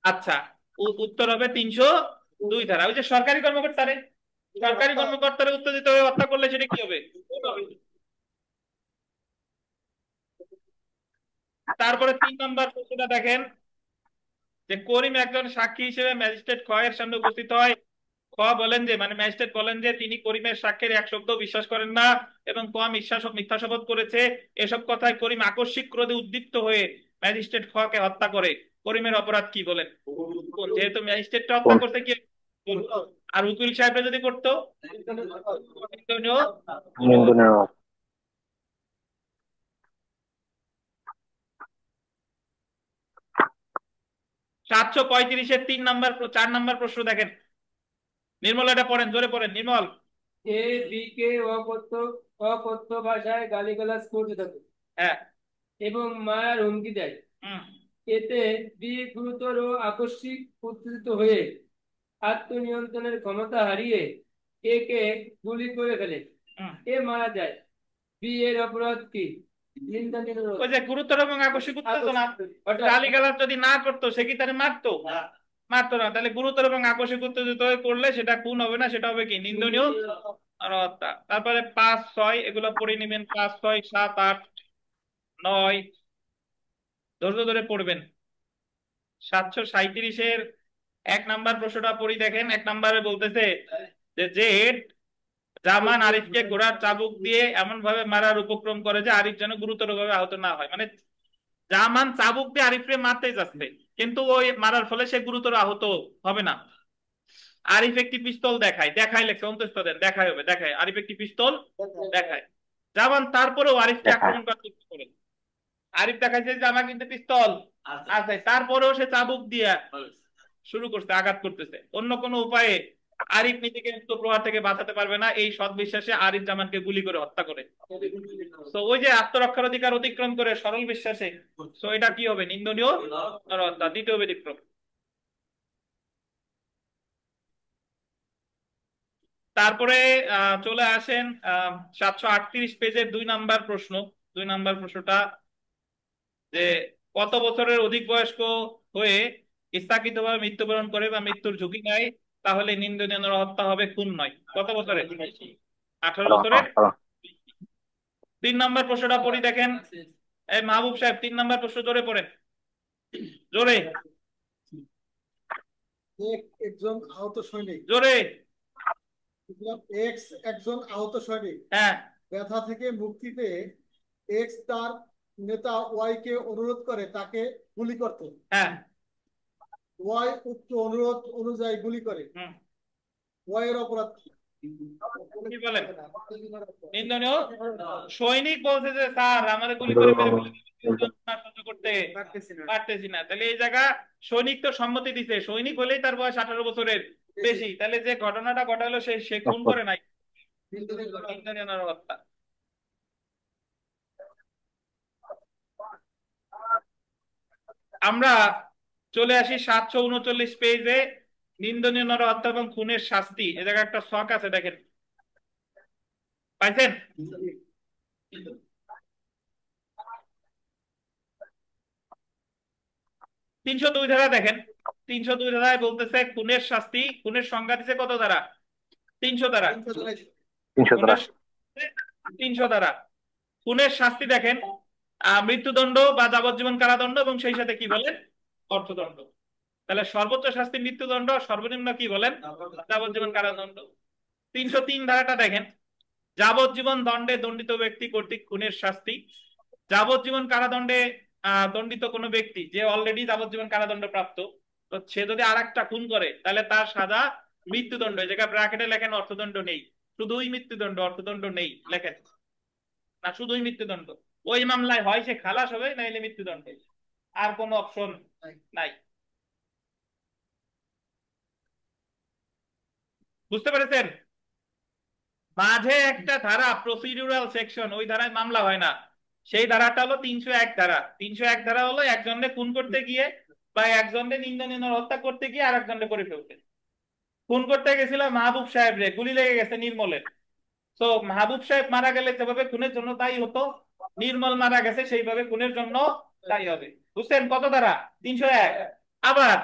আচ্ছা, উত্তর হবে 302 ধারা। ওই যে সরকারি কর্মকর্তারে উত্তেজিত হয়ে হত্যা করলে সেটা কি হবে? তারপরে 3 নম্বর প্রশ্নটা দেখেন, যে করিম একজন সাক্ষী হিসেবে ম্যাজিস্ট্রেট খ এর সামনে উপস্থিত হয়। খ বলেন যে, মানে ম্যাজিস্ট্রেট বলেন যে তিনি করিমের সাক্ষ্যের এক শব্দ বিশ্বাস করেন না এবং ক মিথ্যা শপথ করেছে। এসব কথায় করিম আকস্মিক ক্রোধে উদ্দীপ্ত হয়ে ম্যাজিস্ট্রেট খ কে হত্যা করে। করিমের অপরাধ কি বলেন? যেহেতু ম্যাজিস্ট্রেটটা হত্যা করতে কি, আর উকিল সাহেবরা যদি করতো? নিন্দনীয়। নিন্দনীয়। 735-এর 4 নাম্বার প্রশ্ন দেখেন, নির্মল এটা পড়েন, জোরে পড়েন নির্মল। এ বি কে অকথ্য ভাষায় গালিগালাজ করতে থাকে হ্যাঁ। এবং মারার হুমকি দেয়। হুম। এতে বি গুরুতর ও আকস্মিক উত্তেজিত হয়ে আত্মনিয়ন্ত্রণের ক্ষমতা হারিয়ে এ কে গুলি করে ফেলে। হুম। এ মারা যায়। বি এর অপরাধ কি? নিন্দনীয় ওই যে গুরুতর এবং আকস্মিক উত্তেজনা, হঠাৎ গালিগালাজ যদি না করতো সে কি তারে মারতো? মারতো না। তাহলে গুরুতর এবং আকস্মিক উত্তেজিত হয়ে করলে সেটা খুন হবে না, সেটা হবে কি? নিন্দনীয় নরহত্যা। তারপরে 5, 6 এগুলো পড়ে নেবেন। 5, 6, 7, 8, 9 ধৈর্য ধরে পড়বেন। 737-এর 1 নাম্বার প্রশ্নটা পড়ি, দেখেন 1 নাম্বারে বলতেছে যে জেড জামান আরিফকে ঘোড়ার চাবুক দিয়ে এমন ভাবে মারার উপক্রম করে যে আরিফ যেন গুরুতর ভাবে আহত না হয়। মানে জামান চাবুক দিয়ে আরিফকে মারতে যাচ্ছে, কিন্তু ওই মারার ফলে সে গুরুতর আহত হবে না। আরিফ একটি পিস্তল দেখায় লেখছে, অন্তস্থ দেন, দেখায় হবে, দেখায় আরিফ একটি পিস্তল দেখায়। জামান তারপরেও আরিফকে আক্রমণ করার চেষ্টা করে। আরিফ দেখাইছে যে আমার কিন্তু পিস্তল আছে, তারপরেও সে চাবুক দিয়ে শুরু করছে, আঘাত করতেছে। অন্য কোনো উপায়ে আরিফ নিজেকে মুক্ত প্রহার থেকে বাঁচাতে পারবে না, এই সৎ বিশ্বাসে আরিফ জামানকে গুলি করে হত্যা করে। তো ওই যে আত্মরক্ষার অধিকার অতিক্রম করে সরল বিশ্বাসে, তো এটা কি হবে? নিন্দনীয় নরহত্যা, দ্বিতীয় ব্যতিক্রম। তারপরে চলে আসেন 738 পেজের 2 নাম্বার প্রশ্ন। 2 নাম্বার প্রশ্নটা যে কত বছরের অধিক বয়স্ক হয়ে ইচ্ছাকৃতভাবে মৃত্যুবরণ করে বা মৃত্যুর ঝুঁকি নেয় তাহলে নিন্দনীয় নরহত্যা হবে, খুন নয়। কত বছরের? 18 বছরের। 3 নাম্বার প্রশ্নটা পড়ি, দেখেন এই মাহবুব সাহেব 3 নাম্বার প্রশ্ন জোরে পড়েন, জোরে একজন আহত সৈনিক, জোরে। এক্স একজন আহত সৈনিক হ্যাঁ। ব্যথা থেকে মুক্তি পেয়ে এক্স তার নেতা ওয়াই কে অনুরোধ করে তাকে গুলি করতে। হ্যাঁ। ওয়াই উক্ত অনুরোধ অনুযায়ী গুলি করে। ওয়াই এর অপরাধ কি? কি বলেন? নিন্দনীয়। সৈনিক বলছে যে স্যার আমাদের গুলি করে মেরে ফেলে, সহ্য করতে পারতেছি না। তাহলে এই জায়গা সৈনিক তো সম্মতি দিছে, সৈনিক হলেই তার বয়স 18 বছরের বেশি, তাহলে যে ঘটনাটা ঘটালো সে খুন করে নাই, নিন্দনীয় নরহত্যা। আমরা চলে আসি 739 পেজে, নিন্দনীয় নরহত্যা এবং খুনের শাস্তি। এ জায়গায় একটা ছক আছে, দেখেন, পাইছেন? 302 ধারা দেখেন। 302 ধারায় বলতেছে খুনের শাস্তি, খুনের সংজ্ঞা দিছে কত ধারা? 300 ধারা। 300 দ্বারা। খুনের 300 ধারা। খুনের শাস্তি দেখেন, মৃত্যুদণ্ড বা যাবজ্জীবন কারাদণ্ড এবং সেই সাথে কি বলেন, অর্থদণ্ড। তাহলে সর্বোচ্চ শাস্তি মৃত্যুদণ্ড, সর্বনিম্ন কি বলেন, যাবজ্জীবন কারাদণ্ড। 303 ধারাটা দেখেন, যাবজ্জীবন দণ্ডে দণ্ডিত ব্যক্তি কর্তৃক খুনের শাস্তি। যাবজ্জীবন কারাদণ্ডে দণ্ডিত কোনো ব্যক্তি যে অলরেডি যাবজ্জীবন কারাদণ্ড প্রাপ্ত, তো সে যদি আর একটা খুন করে তাহলে তার সাজা মৃত্যুদণ্ড। এই জায়গায় ব্র্যাকেটে লেখেন অর্থদণ্ড নেই, শুধুই মৃত্যুদণ্ড, অর্থদণ্ড নেই লেখেন না, শুধুই মৃত্যুদণ্ড। ওই মামলায় হয় সে খালাস হবে, নাইলে মৃত্যুদণ্ড, আর কোনো অপশন নাই। বুঝতে পেরেছেন? মাঝে একটা ধারা প্রসিডিউরাল সেকশন, ওই ধারায় মামলা হয় না, সেই ধারাটা হলো 301 ধারা। 301 ধারা হলো একজনকে খুন করতে গিয়ে বা একজনকে নিন্দনীয় হত্যা করতে গিয়ে আর একজনকে করে ফেলতে। খুন করতে গেছিল মাহবুব সাহেব রে, গুলি লেগে গেছে নির্মলের। তো মাহবুব সাহেব মারা গেলে যেভাবে খুনের জন্য তাই হতো, নির্মল মারা গেছে সেইভাবে খুনের জন্য তাই হবে। বুঝছেন কত ধারা? 301। আবার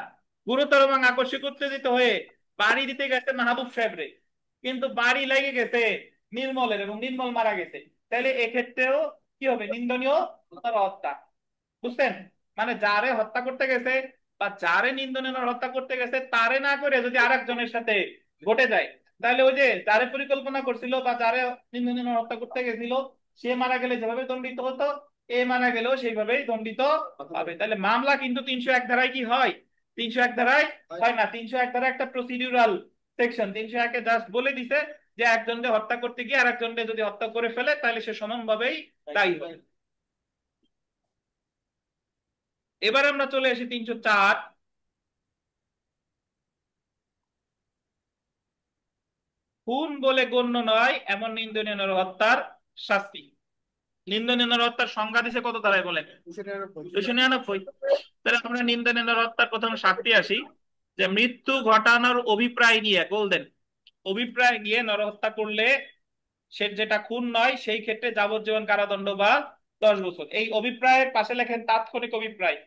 গুরুতর এবং আকস্মিক উত্তেজিত হয়ে বাড়ি দিতে গেছে মাহবুব সাহেব রে, কিন্তু বাড়ি লেগে গেছে নির্মলের এবং নির্মল মারা গেছে, তাহলে এক্ষেত্রেও কি হবে, নিন্দনীয় হত্যা। বুঝছেন? মানে যারে হত্যা করতে গেছে বা যারে নিন্দনীয় হত্যা করতে গেছে তারে না করে যদি আরেকজনের সাথে ঘটে যায়, তাহলে ওই যে যারে পরিকল্পনা করছিল বা যারে নিন্দনীয় হত্যা করতে গেছিল সে মারা গেলে যেভাবে দণ্ডিত হতো, এ মারা গেলেও সেইভাবেই দণ্ডিত হবে। তাহলে মামলা কিন্তু 301 ধারায় কি হয়, 301 ধারায় হয় না। 301 ধারায় একটা প্রসিডিউরাল সেকশন, 301 এ জাস্ট বলে দিছে যে একজনকে হত্যা করতে গিয়ে আরেকজনকে যদি হত্যা করে ফেলে তাহলে সে সমানভাবেই দায়ী হবে। এবার আমরা চলে আসি 304। খুন বলে গণ্য নয় এমন নিন্দনীয় নরহত্যার শাস্তি। নিন্দনীয় নরহত্যার সংজ্ঞা দিছে কত ধারায় বলেন? 299। তাহলে আমরা নিন্দনীয় নরহত্যার প্রথম শাস্তি আসি, যে মৃত্যু ঘটানোর অভিপ্রায় নিয়ে, গোল্ডেন অভিপ্রায় নিয়ে নরহত্যা করলে সে যেটা খুন নয় সেই ক্ষেত্রে যাবজ্জীবন কারাদণ্ড বা 10 বছর। এই অভিপ্রায়ের পাশে লেখেন তাৎক্ষণিক অভিপ্রায়।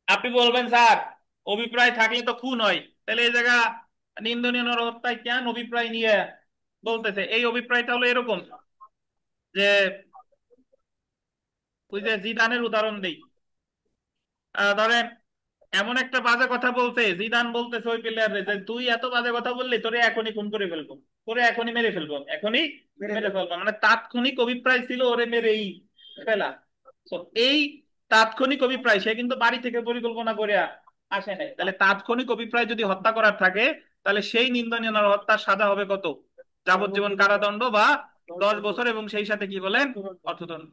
আপনি বলবেন স্যার অভিপ্রায় থাকলে তো খুন হয়, তাহলে এই জায়গা নিন্দনীয় নরহত্যায় কেন অভিপ্রায় নিয়ে বলতেছে? এই অভিপ্রায়টা হলো এরকম যে, ওই যে জিদানের উদাহরণ দেই, ধরেন এমন একটা বাজে কথা বলছে, জিদান বলতেছে ওই প্লেয়ারে যে তুই এত বাজে কথা বললি, তোরে এখনই খুন করে ফেলবো, তোরে এখনই মেরে ফেলবো, এখনই মেরে ফেলবো। মানে তাৎক্ষণিক অভিপ্রায় ছিল ওরে মেরেই ফেলা। তো এই তাৎক্ষণিক অভিপ্রায়, সে কিন্তু বাড়ি থেকে পরিকল্পনা করে আসে নাই। তাহলে তাৎক্ষণিক অভিপ্রায় যদি হত্যা করার থাকে, তাহলে সেই নিন্দনীয় হত্যার সাজা হবে কত? যাবজ্জীবন কারাদণ্ড বা 10 বছর, এবং সেই সাথে কি বলেন, অর্থদণ্ড।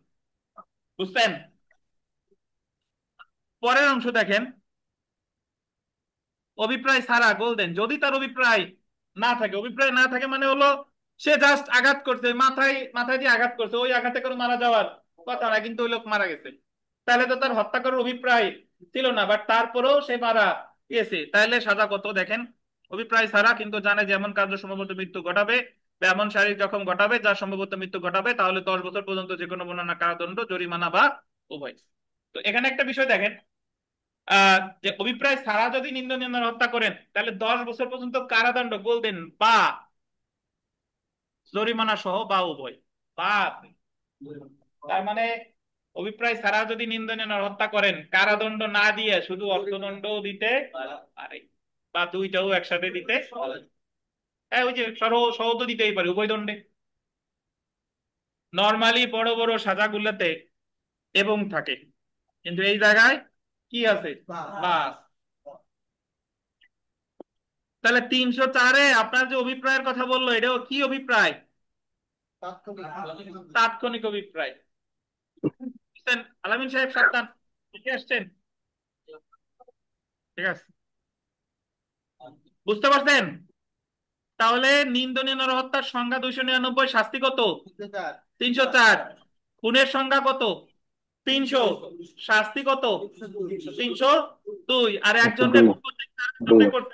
বুঝছেন? পরের অংশ দেখেন, অভিপ্রায় ছাড়া গোল্ডেন, যদি তার অভিপ্রায় না থাকে, অভিপ্রায় না থাকে মানে হলো সে জাস্ট আঘাত করছে, মাথায় মাথায় দিয়ে আঘাত করছে, ওই আঘাতে করে মারা যাওয়ার কথা না, কিন্তু ওই লোক মারা গেছে, তাহলে তো তার হত্যা করার অভিপ্রায় ছিল না, বাট তারপরেও সে মারা গেছে, তাহলে সাজা কত দেখেন। অভিপ্রায় ছাড়া কিন্তু জানে যে এমন কার্য সম্ভবত মৃত্যু ঘটাবে বা এমন শারীরিক জখম ঘটাবে যা সম্ভবত মৃত্যু ঘটাবে, তাহলে 10 বছর পর্যন্ত যে কোনো বর্ণনা কারাদণ্ড, জরিমানা বা উভয়। তো এখানে একটা বিষয় দেখেন, যে অভিপ্রায় ছাড়া যদি নিন্দনীয় হত্যা করেন তাহলে 10 বছর পর্যন্ত কারাদণ্ড গোল্ডেন বা জরিমানা সহ বা উভয় বা। তার মানে অভিপ্রায় ছাড়া যদি নিন্দনীয় হত্যা করেন, কারাদণ্ড না দিয়ে শুধু অর্থদণ্ড দিতে পারে বা দুইটাও একসাথে দিতে, হ্যাঁ ওই যে সহ তো দিতেই পারে উভয় দণ্ডে। নর্মালি বড় বড় সাজাগুলোতে এবং থাকে, কিন্তু এই জায়গায় কি আছে, বাস। তাহলে 304-এ আপনার যে অভিপ্রায়ের কথা বললো, এটাও কি অভিপ্রায়? তাৎক্ষণিক অভিপ্রায়। বুঝছেন? আলামিন সাহেব সাবধান, লিখে আসছেন? ঠিক আছে, বুঝতে পারছেন? তাহলে নিন্দনীয় নরহত্যার সংজ্ঞা 299, শাস্তি কত? 304 304। খুনের সংজ্ঞা কত? 300, শাস্তি কত? 302। আর একজনকে খুন করতে গিয়ে আরেকজনকে করতে,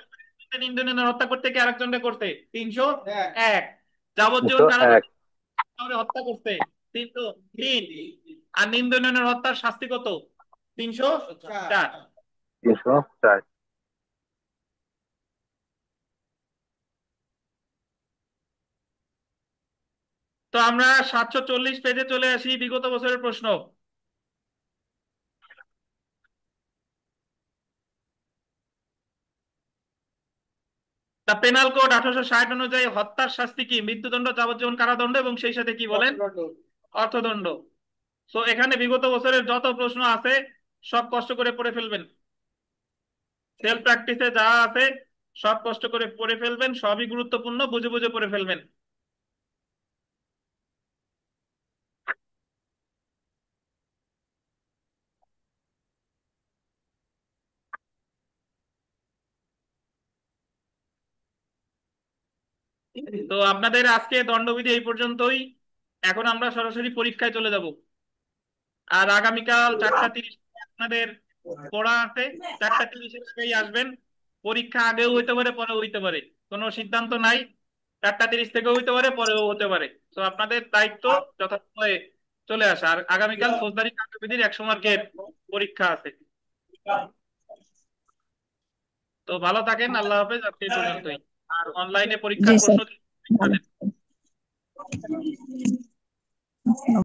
নিন্দনীয় নরহত্যা করতে গিয়ে আরেকজনকে করতে 301। যাবজ্জীবন কারাদণ্ড হত্যা করতে 303। আর নিন্দনীয় নরহত্যার শাস্তি কত? 304। 304। তো আমরা 740 পেজে চলে আসি, বিগত বছরের প্রশ্ন। তা পেনাল কোড 1860 অনুযায়ী হত্যার শাস্তি কি? মৃত্যুদণ্ড, যাবজ্জীবন কারাদণ্ড এবং সেই সাথে কি বলেন? অর্থদণ্ড। তো এখানে বিগত বছরের যত প্রশ্ন আছে সব কষ্ট করে পড়ে ফেলবেন। সেলফ প্র্যাকটিসে যা আছে সব কষ্ট করে পড়ে ফেলবেন, সবই গুরুত্বপূর্ণ, বুঝে বুঝে পড়ে ফেলবেন। তো আপনাদের আজকে দণ্ডবিধি এই পর্যন্তই। এখন আমরা সরাসরি পরীক্ষায় চলে যাব। আর আগামীকাল 4:30 আপনাদের পড়া আছে, 4:30-এর আগেই আসবেন। পরীক্ষা আগেও হইতে পারে, পরেও হইতে পারে, কোনো সিদ্ধান্ত নাই। 4:30 থেকেও হইতে পারে, পরেও হতে পারে। তো আপনাদের দায়িত্ব যথাসময়ে চলে আসা। আর আগামীকাল ফৌজদারি কার্যবিধির 100 মার্কের পরীক্ষা আছে। তো ভালো থাকেন, আল্লাহ হাফেজ, আজকে এই পর্যন্তই। আর অনলাইনে জি পরীক্ষার স্যার। প্রশ্ন